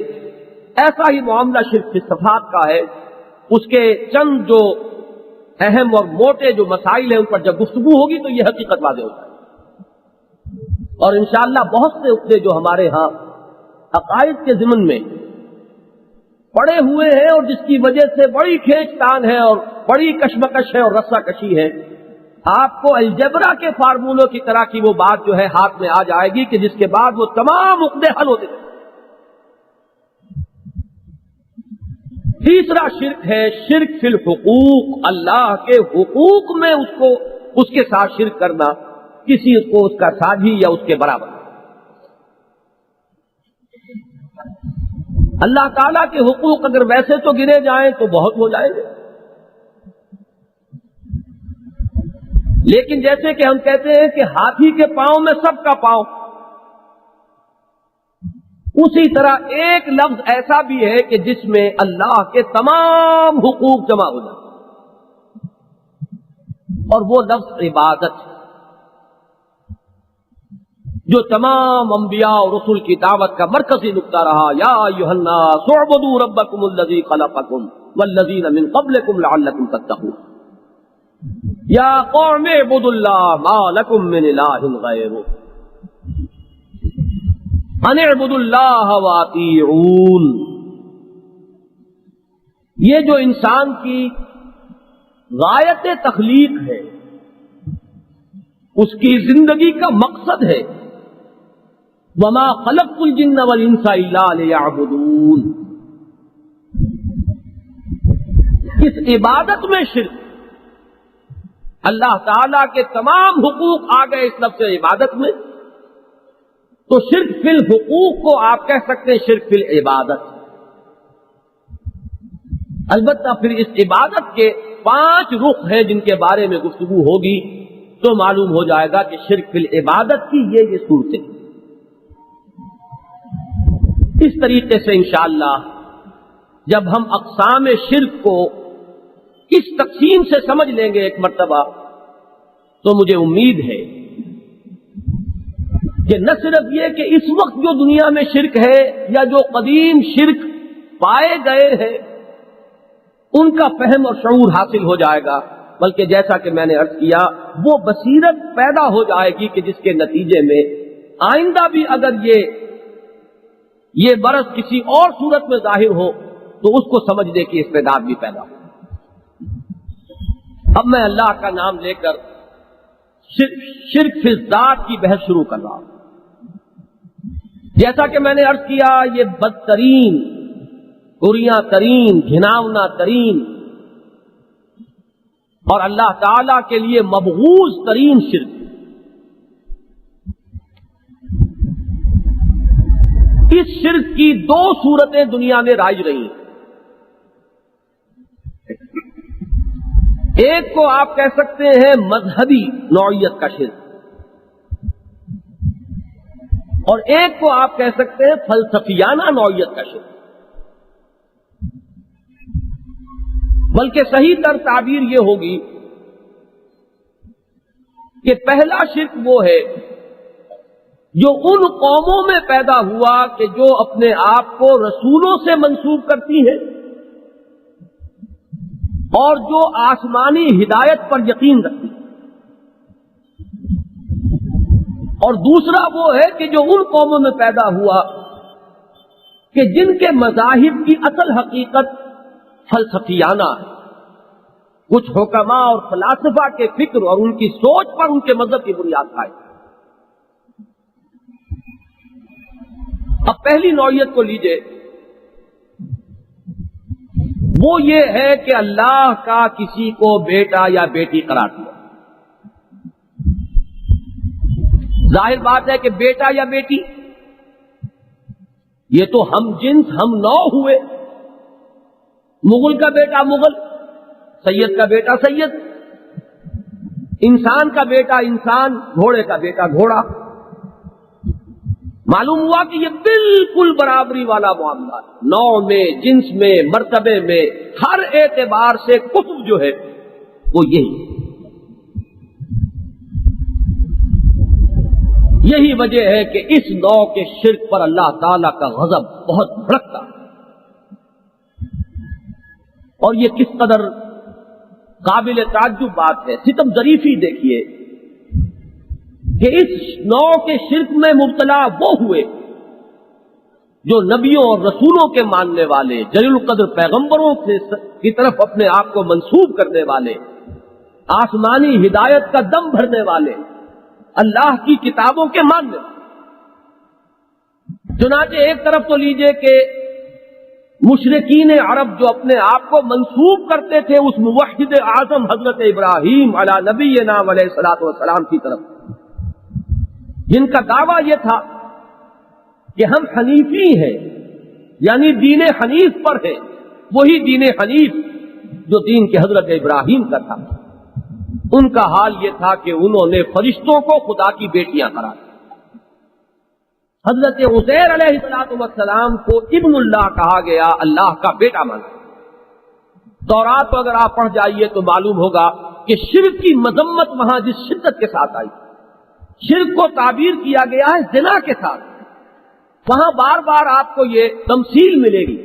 ایسا ہی معاملہ شرک فی صفات کا ہے۔ اس کے چند جو اہم اور موٹے جو مسائل ہیں ان پر جب گفتگو ہوگی تو یہ حقیقت واضح ہو جائے گی، اور انشاءاللہ بہت سے عقدے جو ہمارے ہاں عقائد کے ضمن میں پڑے ہوئے ہیں اور جس کی وجہ سے بڑی کھینچ تان ہے اور بڑی کشمکش ہے اور رسا کشی ہے، آپ کو الجبرا کے فارمولوں کی طرح کی وہ بات جو ہے ہاتھ میں آ جائے گی کہ جس کے بعد وہ تمام عقدے حل ہوتے ہیں۔ تیسرا شرک ہے شرک فی الحقوق، اللہ کے حقوق میں اس کے ساتھ شرک کرنا، کسی کو اس کا ساجی یا اس کے برابر۔ اللہ تعالیٰ کے حقوق اگر ویسے تو گنے جائیں تو بہت ہو جائیں گے، لیکن جیسے کہ ہم کہتے ہیں کہ ہاتھی کے پاؤں میں سب کا پاؤں، اسی طرح ایک لفظ ایسا بھی ہے کہ جس میں اللہ کے تمام حقوق جمع ہو جائیں، اور وہ لفظ عبادت ہے، جو تمام انبیاء اور رسول کی دعوت کا مرکزی نقطہ رہا۔ یا ایھا الناس اعبدوا ربکم الذی خلقکم والذین من قبلکم لعلکم تتقون، یا قوم اعبدوا اللہ ما لکم من الہ غیرہ ان اعبدوا اللہ واطیعون۔ یہ جو انسان کی غایت تخلیق ہے، اس کی زندگی کا مقصد ہے، وما خلقت الجن والانس الا لیعبدون، اس عبادت میں شرک، اللہ تعالی کے تمام حقوق آ گئے اس لفظ عبادت میں، تو شرک فی الحقوق کو آپ کہہ سکتے ہیں شرک فی العبادت۔ البتہ پھر اس عبادت کے 5 رخ ہیں جن کے بارے میں گفتگو ہوگی تو معلوم ہو جائے گا کہ شرک فی العبادت کی یہ صورتیں۔ اس طریقے سے انشاءاللہ جب ہم اقسام شرک کو اس تقسیم سے سمجھ لیں گے ایک مرتبہ، تو مجھے امید ہے کہ نہ صرف یہ کہ اس وقت جو دنیا میں شرک ہے یا جو قدیم شرک پائے گئے ہیں ان کا فہم اور شعور حاصل ہو جائے گا، بلکہ جیسا کہ میں نے عرض کیا وہ بصیرت پیدا ہو جائے گی کہ جس کے نتیجے میں آئندہ بھی اگر یہ برس کسی اور صورت میں ظاہر ہو تو اس کو سمجھنے کی استعداد بھی پیدا ہو۔ اب میں اللہ کا نام لے کر شرک فی الذات کی بحث شروع کر رہا ہوں۔ جیسا کہ میں نے عرض کیا یہ بدترین، بریاں ترین، گھناؤنا ترین اور اللہ تعالی کے لیے مبغوض ترین شرک۔ اس شرک کی 2 صورتیں دنیا میں رائج رہی ہیں۔ ایک کو آپ کہہ سکتے ہیں مذہبی نوعیت کا شرک، اور ایک کو آپ کہہ سکتے ہیں فلسفیانہ نوعیت کا شرک۔ بلکہ صحیح تر تعبیر یہ ہوگی کہ پہلا شرک وہ ہے جو ان قوموں میں پیدا ہوا کہ جو اپنے آپ کو رسولوں سے منسوب کرتی ہیں اور جو آسمانی ہدایت پر یقین رکھتی ہیں، اور دوسرا وہ ہے کہ جو ان قوموں میں پیدا ہوا کہ جن کے مذاہب کی اصل حقیقت فلسفیانہ ہے، کچھ حکماء اور فلاسفہ کے فکر اور ان کی سوچ پر ان کے مذہب کی بنیاد پائے۔ اب پہلی نوعیت کو لیجئے، وہ یہ ہے کہ اللہ کا کسی کو بیٹا یا بیٹی قرار دیا۔ ظاہر بات ہے کہ بیٹا یا بیٹی یہ تو ہم جنس ہم نوع ہوئے، مغل کا بیٹا مغل، سید کا بیٹا سید، انسان کا بیٹا انسان، گھوڑے کا بیٹا گھوڑا، معلوم ہوا کہ یہ بالکل برابری والا معاملہ ہے، نوع میں، جنس میں، مرتبے میں، ہر اعتبار سے کفر جو ہے وہ یہی وجہ ہے کہ اس نوع کے شرک پر اللہ تعالی کا غضب بہت بھڑکتا ہے۔ اور یہ کس قدر قابل تعجب بات ہے، ستم ظریفی دیکھیے کہ اس نوع کے شرک میں مبتلا وہ ہوئے جو نبیوں اور رسولوں کے ماننے والے، جلیل القدر پیغمبروں کی طرف اپنے آپ کو منسوب کرنے والے، آسمانی ہدایت کا دم بھرنے والے، اللہ کی کتابوں کے ماننے والے۔ چنانچہ ایک طرف تو لیجئے کہ مشرکین عرب جو اپنے آپ کو منسوب کرتے تھے اس موحد اعظم حضرت ابراہیم علی نبینا علیہ الصلوۃ والسلام کی طرف، جن کا دعویٰ یہ تھا کہ ہم حنیفی ہیں، یعنی دین حنیف پر ہے، وہی دین حنیف جو دین کے حضرت ابراہیم کا تھا۔ ان کا حال یہ تھا کہ انہوں نے فرشتوں کو خدا کی بیٹیاں قرار دیا۔ حضرت عزیر علیہ السلام کو ابن اللہ کہا گیا، اللہ کا بیٹا مانا۔ تورات کو اگر آپ پڑھ جائیے تو معلوم ہوگا کہ شرک کی مذمت وہاں جس شدت کے ساتھ آئی، شرک کو تعبیر کیا گیا ہے زنا کے ساتھ، وہاں بار بار آپ کو یہ تمثیل ملے گی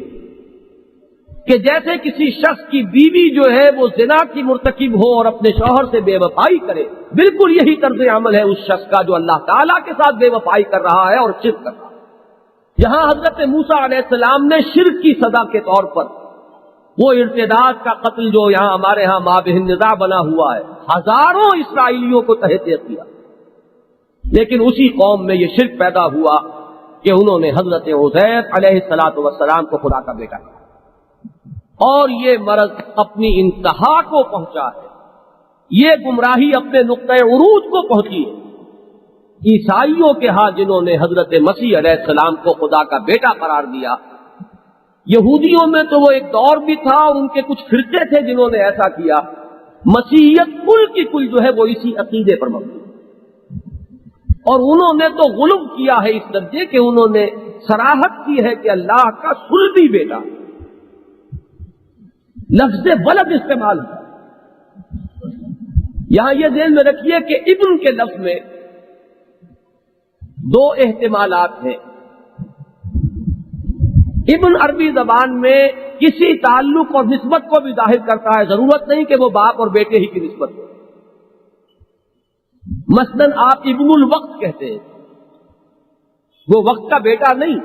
کہ جیسے کسی شخص کی بیوی جو ہے وہ زنا کی مرتکب ہو اور اپنے شوہر سے بے وفائی کرے، بالکل یہی طرز عمل ہے اس شخص کا جو اللہ تعالیٰ کے ساتھ بے وفائی کر رہا ہے اور شرک کر رہا ہے۔ یہاں حضرت موسیٰ علیہ السلام نے شرک کی سزا کے طور پر وہ ارتداد کا قتل جو یہاں ہمارے ہاں مابہ النزاع بنا ہوا ہے، ہزاروں اسرائیلیوں کو تحت کیا، لیکن اسی قوم میں یہ شرک پیدا ہوا کہ انہوں نے حضرت عزیر علیہ السلام کو خدا کا بیٹا کہا، اور یہ مرض اپنی انتہا کو پہنچا ہے، یہ گمراہی اپنے نقطۂ عروج کو پہنچی ہے۔ عیسائیوں کے ہاں جنہوں نے حضرت مسیح علیہ السلام کو خدا کا بیٹا قرار دیا، یہودیوں میں تو وہ ایک دور بھی تھا اور ان کے کچھ فرقے تھے جنہوں نے ایسا کیا، مسیحیت کل کی کل جو ہے وہ اسی عقیدے پر مبنی، اور انہوں نے تو غلو کیا ہے اس درجے کہ انہوں نے صراحت کی ہے کہ اللہ کا صلبی بیٹا، لفظ ولد استعمال ہے۔ یہاں یہ ذہن میں رکھیے کہ ابن کے لفظ میں دو احتمالات ہیں۔ ابن عربی زبان میں کسی تعلق اور نسبت کو بھی ظاہر کرتا ہے، ضرورت نہیں کہ وہ باپ اور بیٹے ہی کی نسبت ہو۔ مثلاً آپ ابن الوقت کہتے ہیں، وہ وقت کا بیٹا نہیں،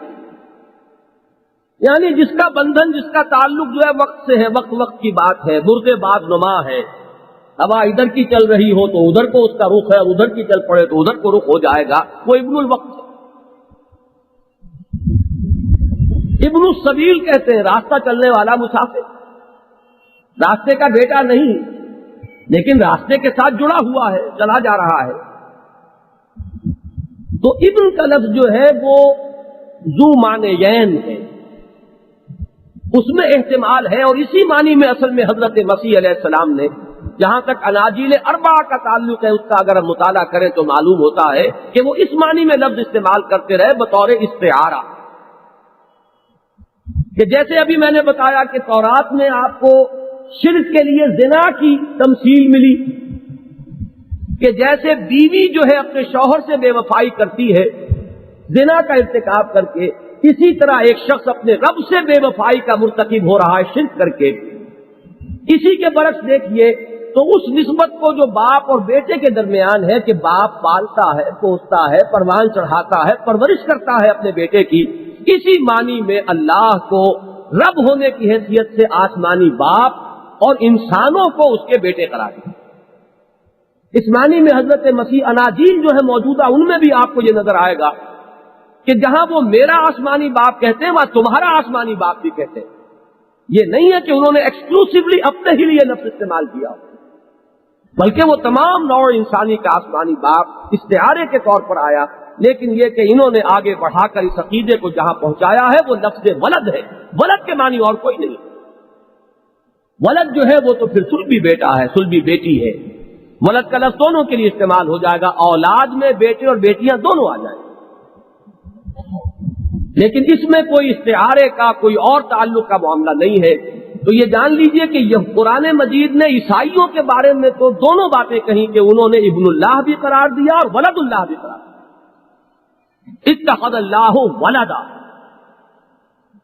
یعنی جس کا بندھن، جس کا تعلق جو ہے وقت سے ہے، وقت وقت کی بات ہے، مرغ باز نما ہے، ہوا ادھر کی چل رہی ہو تو ادھر کو اس کا رخ ہے، اور ادھر کی چل پڑے تو ادھر کو رخ ہو جائے گا، وہ ابن الوقت ہے۔ ابن السبیل کہتے ہیں، راستہ چلنے والا مسافر، راستے کا بیٹا نہیں لیکن راستے کے ساتھ جڑا ہوا ہے، چلا جا رہا ہے۔ تو ابن کا لفظ جو ہے وہ ذو معنیین ہے، اس میں احتمال ہے، اور اسی معنی میں اصل میں حضرت مسیح علیہ السلام نے، جہاں تک اناجیل اربعہ کا تعلق ہے اس کا اگر ہم مطالعہ کریں تو معلوم ہوتا ہے کہ وہ اس معنی میں لفظ استعمال کرتے رہے بطور استعارہ، کہ جیسے ابھی میں نے بتایا کہ تورات میں آپ کو شرک کے لیے زنا کی تمثیل ملی، کہ جیسے بیوی جو ہے اپنے شوہر سے بے وفائی کرتی ہے زنا کا ارتکاب کر کے، اسی طرح ایک شخص اپنے رب سے بے وفائی کا مرتکب ہو رہا ہے شرک کر کے۔ اسی کے برعکس دیکھیے تو اس نسبت کو جو باپ اور بیٹے کے درمیان ہے کہ باپ پالتا ہے، پوستا ہے، پروان چڑھاتا ہے، پرورش کرتا ہے اپنے بیٹے کی، اسی معنی میں اللہ کو رب ہونے کی حیثیت سے آسمانی باپ اور انسانوں کو اس کے بیٹے قرار دیا۔ اس معنی میں حضرت مسیح اناجیل جو ہے موجودہ ان میں بھی آپ کو یہ نظر آئے گا کہ جہاں وہ میرا آسمانی باپ کہتے ہیں وہاں تمہارا آسمانی باپ بھی کہتے ہیں۔ یہ نہیں ہے کہ انہوں نے ایکسکلوسیولی اپنے ہی لیے لفظ استعمال کیا، بلکہ وہ تمام نوع انسانی کا آسمانی باپ استعارے کے طور پر آیا، لیکن یہ کہ انہوں نے آگے بڑھا کر اس عقیدے کو جہاں پہنچایا ہے وہ لفظ ولد ہے، ولد کے معنی اور کوئی نہیں۔ ولد جو ہے وہ تو پھر سلبی بیٹا ہے، سلبی بیٹی ہے۔ ولد کا لفظ دونوں کے لیے استعمال ہو جائے گا، اولاد میں بیٹے اور بیٹیاں دونوں آ جائیں۔ لیکن اس میں کوئی استعارے کا، کوئی اور تعلق کا معاملہ نہیں ہے۔ تو یہ جان لیجئے کہ یہ قرآن مجید نے عیسائیوں کے بارے میں تو دونوں باتیں کہیں کہ انہوں نے ابن اللہ بھی قرار دیا اور ولد اللہ بھی قرار دیا، اتخذ اللہ ولدا۔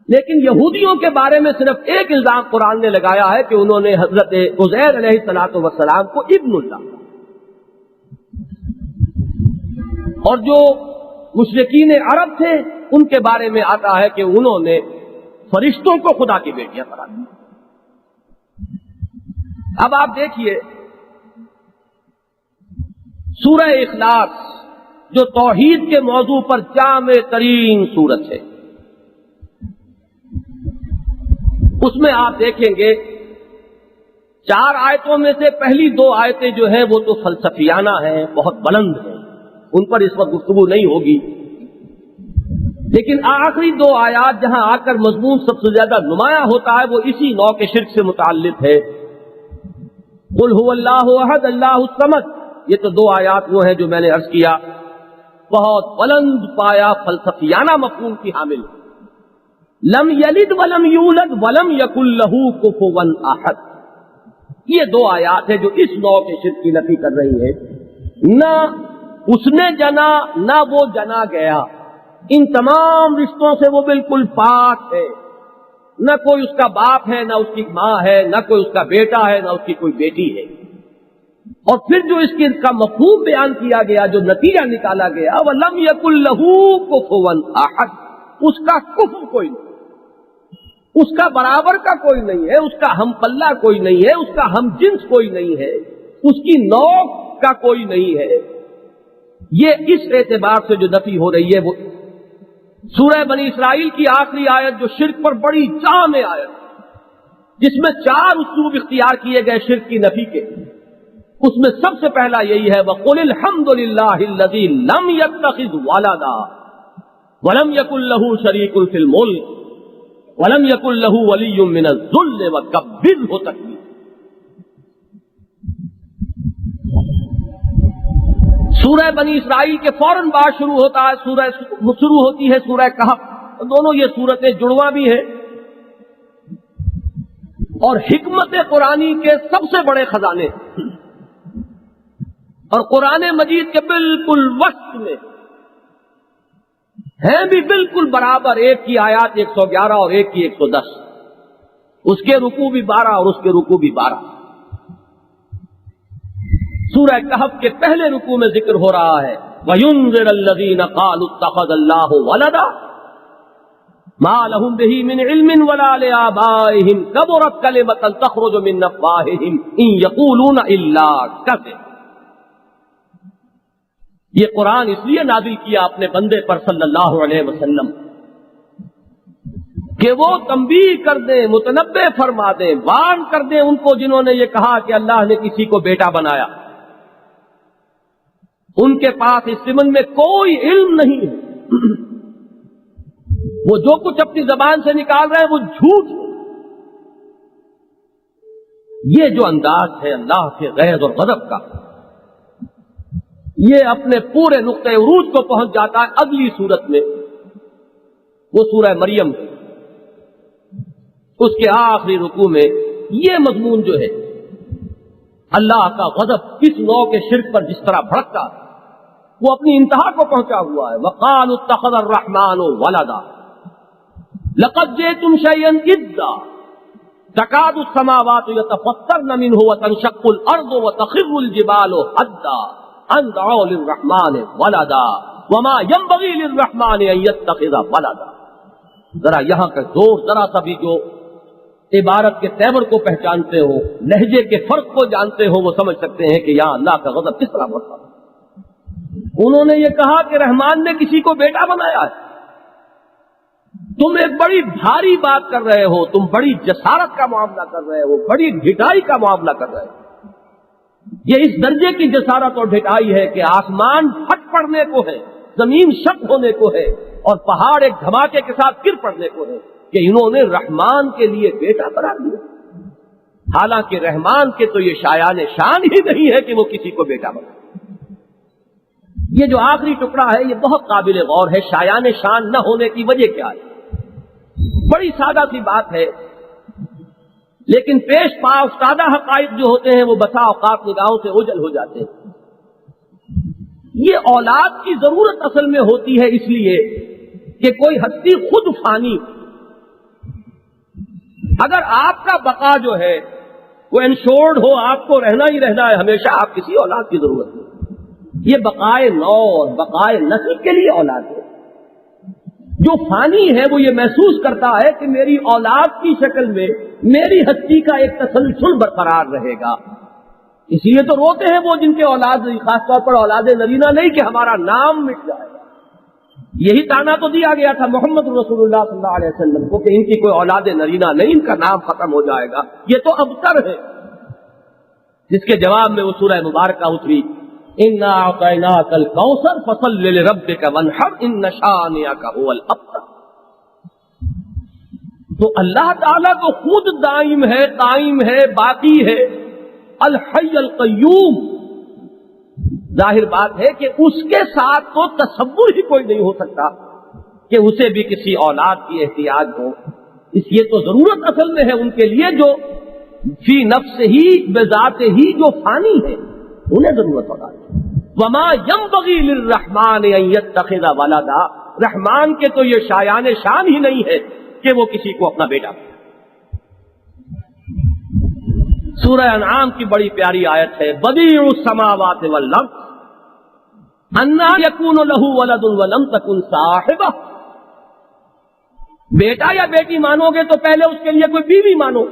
لیکن یہودیوں کے بارے میں صرف ایک الزام قرآن نے لگایا ہے کہ انہوں نے حضرت عزیر علیہ السلام کو ابن اللہ، اور جو مشرکین عرب تھے ان کے بارے میں آتا ہے کہ انہوں نے فرشتوں کو خدا کی بیٹیاں قرار دی۔ اب آپ دیکھیے سورہ اخلاص جو توحید کے موضوع پر جامع ترین سورت ہے، اس میں آپ دیکھیں گے 4 آیتوں میں سے پہلی 2 آیتیں جو ہیں وہ تو فلسفیانہ ہیں، بہت بلند ہیں، ان پر اس وقت گفتگو نہیں ہوگی۔ لیکن آخری 2 آیات جہاں آ کر مضمون سب سے زیادہ نمایاں ہوتا ہے وہ اسی نوع کے شرک سے متعلق ہے۔ قل هو اللہ احد اللہ الصمد، یہ تو 2 آیات وہ ہیں جو میں نے عرض کیا بہت بلند پایا فلسفیانہ مفہوم کی حامل۔ لم یلد ولم یولد ولم یکن لہ کفوا احد، یہ 2 آیات ہیں جو اس نوع کے شرک کی نفی کر رہی ہے۔ نہ اس نے جنا نہ وہ جنا گیا، ان تمام رشتوں سے وہ بالکل پاک ہے، نہ کوئی اس کا باپ ہے، نہ اس کی ماں ہے، نہ کوئی اس کا بیٹا ہے، نہ اس کی کوئی بیٹی ہے۔ اور پھر جو اس کا مفہوم بیان کیا گیا، جو نتیجہ نکالا گیا، وَلَمْ يَكُنْ لَهُ كُفُوًا أَحَدٌ، اس کا کفو کوئی نہیں، اس کا برابر کا کوئی نہیں ہے، اس کا ہم پلہ کوئی نہیں ہے، اس کا ہم جنس کوئی نہیں ہے، اس کی نوع کا کوئی نہیں ہے۔ یہ اس اعتبار سے جو نفی ہو رہی ہے وہ سورہ بنی اسرائیل کی آخری آیت جو شرک پر بڑی جامع آیت، جس میں 4 اسلوب اختیار کیے گئے شرک کی نفی کے، اس میں سب سے پہلا یہی ہے وَقُلِ الْحَمْدُ لِلَّهِ الَّذِي لَمْ يَتَّخِذْ وَلَدًا وَلَمْ يَكُنْ لَهُ شَرِيكٌ فِي الْمُلْكِ وَلَمْ يَكُنْ لَهُ وَلِيٌّ مِّنَ الذُّلِّ وَكَبِّرْهُ تَكْبِيرًا۔ سورہ بنی اسرائیل کے فوراً بعد شروع ہوتی ہے سورہ کہف، دونوں یہ صورتیں جڑواں بھی ہیں، اور حکمت قرآنی کے سب سے بڑے خزانے، اور قرآن مجید کے بالکل وسط میں ہیں بھی بالکل برابر، ایک کی آیات 111 اور ایک کی 110، اس کے رکوع بھی 12 اور اس کے رکوع بھی 12۔ سورہ کہف کے پہلے رکوع میں ذکر ہو رہا ہے وَيُنذِرَ الَّذِينَ قَالُوا اتَّخَذَ اللَّهُ وَلَدًا مَا لَهُم بِهِ مِنْ عِلْمٍ وَلَا لِآبَائِهِمْ كَبُرَتْ كَلِمَةً تَخْرُجُ مِنْ أَفْوَاهِهِمْ إِنْ يَقُولُونَ إِلَّا كَذِبًا۔ یہ قرآن اس لیے نازل کیا اپنے بندے پر صلی اللہ علیہ وسلم کہ وہ تنبیہ کر دیں، متنبہ فرما دیں، وارن کر دیں ان کو جنہوں نے یہ کہا کہ اللہ نے کسی کو بیٹا بنایا۔ ان کے پاس اس ضمن میں کوئی علم نہیں ہے، وہ جو کچھ اپنی زبان سے نکال رہے ہیں وہ جھوٹ ہے۔ یہ جو انداز ہے اللہ کے غیظ اور غضب کا، یہ اپنے پورے نقطۂ عروج کو پہنچ جاتا ہے اگلی صورت میں، وہ سورہ مریم، اس کے آخری رکوع میں یہ مضمون جو ہے اللہ کا غضب اس نوع کے شرک پر جس طرح بھڑکتا وہ اپنی انتہا کو پہنچا ہوا ہے۔ وَقَالُوا اتَّخَذَ الرَّحْمَٰنُ وَلَدًا لَقَدْ جِئْتُمْ شَيْئًا إِدًّا تَكَادُ السَّمَاوَاتُ يَتَفَطَّرْنَ مِنْهُ وَتَنشَقُّ الْأَرْضُ وَتَخِرُّ الْجِبَالُ هَدًّا أَن دَعَوْا لِلرَّحْمَٰنِ وَلَدًا وَمَا يَنبَغِي لِلرَّحْمَٰنِ أَن يَتَّخِذَ وَلَدًا۔ ذرا یہاں کا زور، ذرا سا بھی جو عبارت کے تیور کو پہچانتے ہو، لہجے کے فرق کو جانتے ہو، وہ سمجھ سکتے ہیں کہ یہاں اللہ کا غضب کس طرح بڑھتا ہے۔ انہوں نے یہ کہا کہ رحمان نے کسی کو بیٹا بنایا ہے۔ تم ایک بڑی بھاری بات کر رہے ہو، تم بڑی جسارت کا معاملہ کر رہے ہو، بڑی ڈھٹائی کا معاملہ کر رہے ہو۔ یہ اس درجے کی جسارت اور ڈھٹائی ہے کہ آسمان پھٹ پڑنے کو ہے، زمین شق ہونے کو ہے، اور پہاڑ ایک دھماکے کے ساتھ گر پڑنے کو ہے کہ انہوں نے رحمان کے لیے بیٹا قرار دیا، حالانکہ رحمان کے تو یہ شایان شان ہی نہیں ہے کہ وہ کسی کو بیٹا بنائے۔ یہ جو آخری ٹکڑا ہے یہ بہت قابل غور ہے. شایان شان نہ ہونے کی وجہ کیا ہے؟ بڑی سادہ سی بات ہے، لیکن پیش پا افتادہ حقائق جو ہوتے ہیں وہ بسا اوقات نگاہوں سے اوجھل ہو جاتے ہیں. یہ اولاد کی ضرورت اصل میں ہوتی ہے اس لیے کہ کوئی ہستی خود فانی. اگر آپ کا بقا جو ہے وہ انشورڈ ہو، آپ کو رہنا ہی رہنا ہے ہمیشہ، آپ کسی اولاد کی ضرورت نہیں. یہ بقائے نو اور بقائے نسل کے لیے اولاد ہے. جو فانی ہے وہ یہ محسوس کرتا ہے کہ میری اولاد کی شکل میں میری ہستی کا ایک تسلسل برقرار رہے گا. اس لیے تو روتے ہیں وہ جن کے اولاد نہیں، خاص طور پر اولاد نرینہ نہیں، کہ ہمارا نام مٹ جائے گا. یہی تانا تو دیا گیا تھا محمد رسول اللہ صلی اللہ علیہ وسلم کو کہ ان کی کوئی اولاد نرینہ نہیں، ان کا نام ختم ہو جائے گا. یہ تو ابتر ہے، جس کے جواب میں وہ سورہ مبارکہ اتری، اِنَّا أَعْطَيْنَاكَ الْكَوْثَرَ فَصَلِّ لِرَبِّكَ وَانْحَرْ إِنَّ شَانِئَكَ هُوَ الْأَبْتَرُ. تو اللہ تعالیٰ تو خود دائم ہے، قائم ہے، باقی ہے، الحی القیوم. ظاہر بات ہے کہ اس کے ساتھ تو تصور ہی کوئی نہیں ہو سکتا کہ اسے بھی کسی اولاد کی احتیاج ہو. اس لیے تو ضرورت اصل میں ہے ان کے لیے جو فی نفس ہی بذات ہی جو فانی ہے، انہیں ضرورت اولاد. وما ينبغي للرحمن ان يتخذ ولدا، رحمان کے تو یہ شایان شان ہی نہیں ہے کہ وہ کسی کو اپنا بیٹا. سورہ انعام کی بڑی پیاری آیت ہے، بدیع السماوات والارض انا یکون له ولد ولم تکن صاحبہ. بیٹا یا بیٹی مانو گے تو پہلے اس کے لیے کوئی بیوی مانو.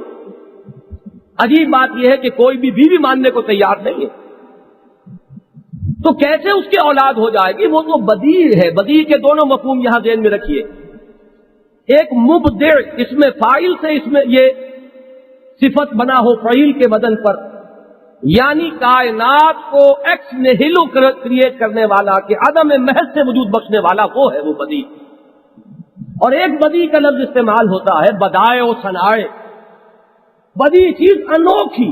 عجیب بات یہ ہے کہ کوئی بھی بیوی ماننے کو تیار نہیں ہے، تو کیسے اس کی اولاد ہو جائے گی؟ وہ تو بدیع ہے. بدیع کے دونوں مفہوم یہاں ذہن میں رکھیے. ایک مبدع، اس میں فاعل سے اس میں یہ صفت بنا ہو فعیل کے بدن پر، یعنی کائنات کو ایکس نیہیلو کریٹ کرنے والا، کہ عدم محض سے وجود بخشنے والا، وہ ہے وہ بدیع. اور ایک بدیع کا لفظ استعمال ہوتا ہے بدائع و صنائع. بدیع چیز انوکھی،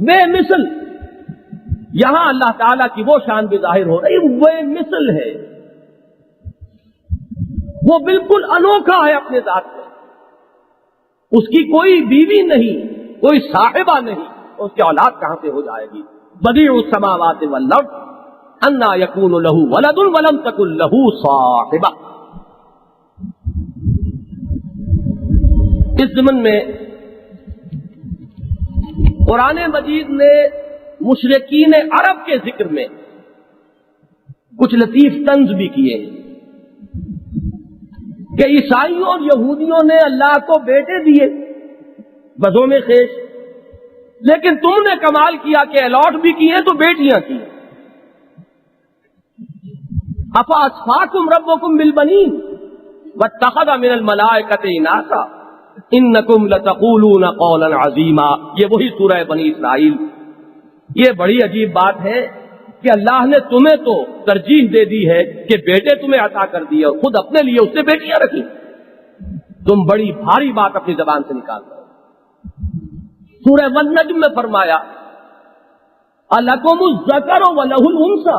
بے مثل. یہاں اللہ تعالیٰ کی وہ شان بھی ظاہر ہو رہی، وہ مثل ہے، وہ بالکل انوکھا ہے اپنے ذات میں. اس کی کوئی بیوی نہیں، کوئی صاحبہ نہیں، اس کی اولاد کہاں سے ہو جائے گی؟ بدیع السماوات والارض انا یکون له ولد ولم تکن له صاحبہ. اس ضمن میں قرآن مجید نے مشرکین عرب کے ذکر میں کچھ لطیف طنز بھی کیے کہ عیسائیوں اور یہودیوں نے اللہ کو بیٹے دیے بزوں میں خیش، لیکن تم نے کمال کیا کہ الاٹ بھی کیے تو بیٹیاں کی. افاصفاکم ربکم بالبنین واتخذ من الملائکۃ اناثا انکم لتقولون قولا عظیما. یہ وہی سورہ بنی اسرائیل. یہ بڑی عجیب بات ہے کہ اللہ نے تمہیں تو ترجیح دے دی ہے کہ بیٹے تمہیں عطا کر دیے اور خود اپنے لیے اس سے بیٹیاں رکھی. تم بڑی بھاری بات اپنی زبان سے نکال رہے ہو. سورہ والنجم میں فرمایا الکم الذکر ولہ الانثی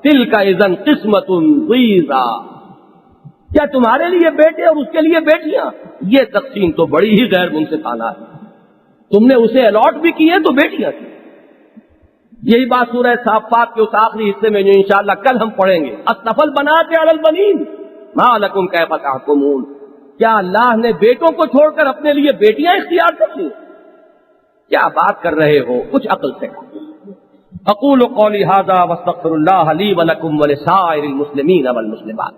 تلک اذا قسمۃ ضیزی. کیا تمہارے لیے بیٹے اور اس کے لیے بیٹیاں؟ یہ تقسیم تو بڑی ہی غیر منصفانہ ہے. تم نے اسے الاٹ بھی کی ہے تو بیٹیاں کی. یہی بات سورہ صافات کے اس آخری حصے میں جو انشاءاللہ کل ہم پڑھیں گے، اصطفى البنات علی البنین ما لکم کیف تحکمون. کیا اللہ نے بیٹوں کو چھوڑ کر اپنے لیے بیٹیاں اختیار کر لی؟ کیا بات کر رہے ہو؟ کچھ عقل سے. اقول قولی ھذا واستغفر اللہ لی ولکم ولسائر المسلمین والمسلمات.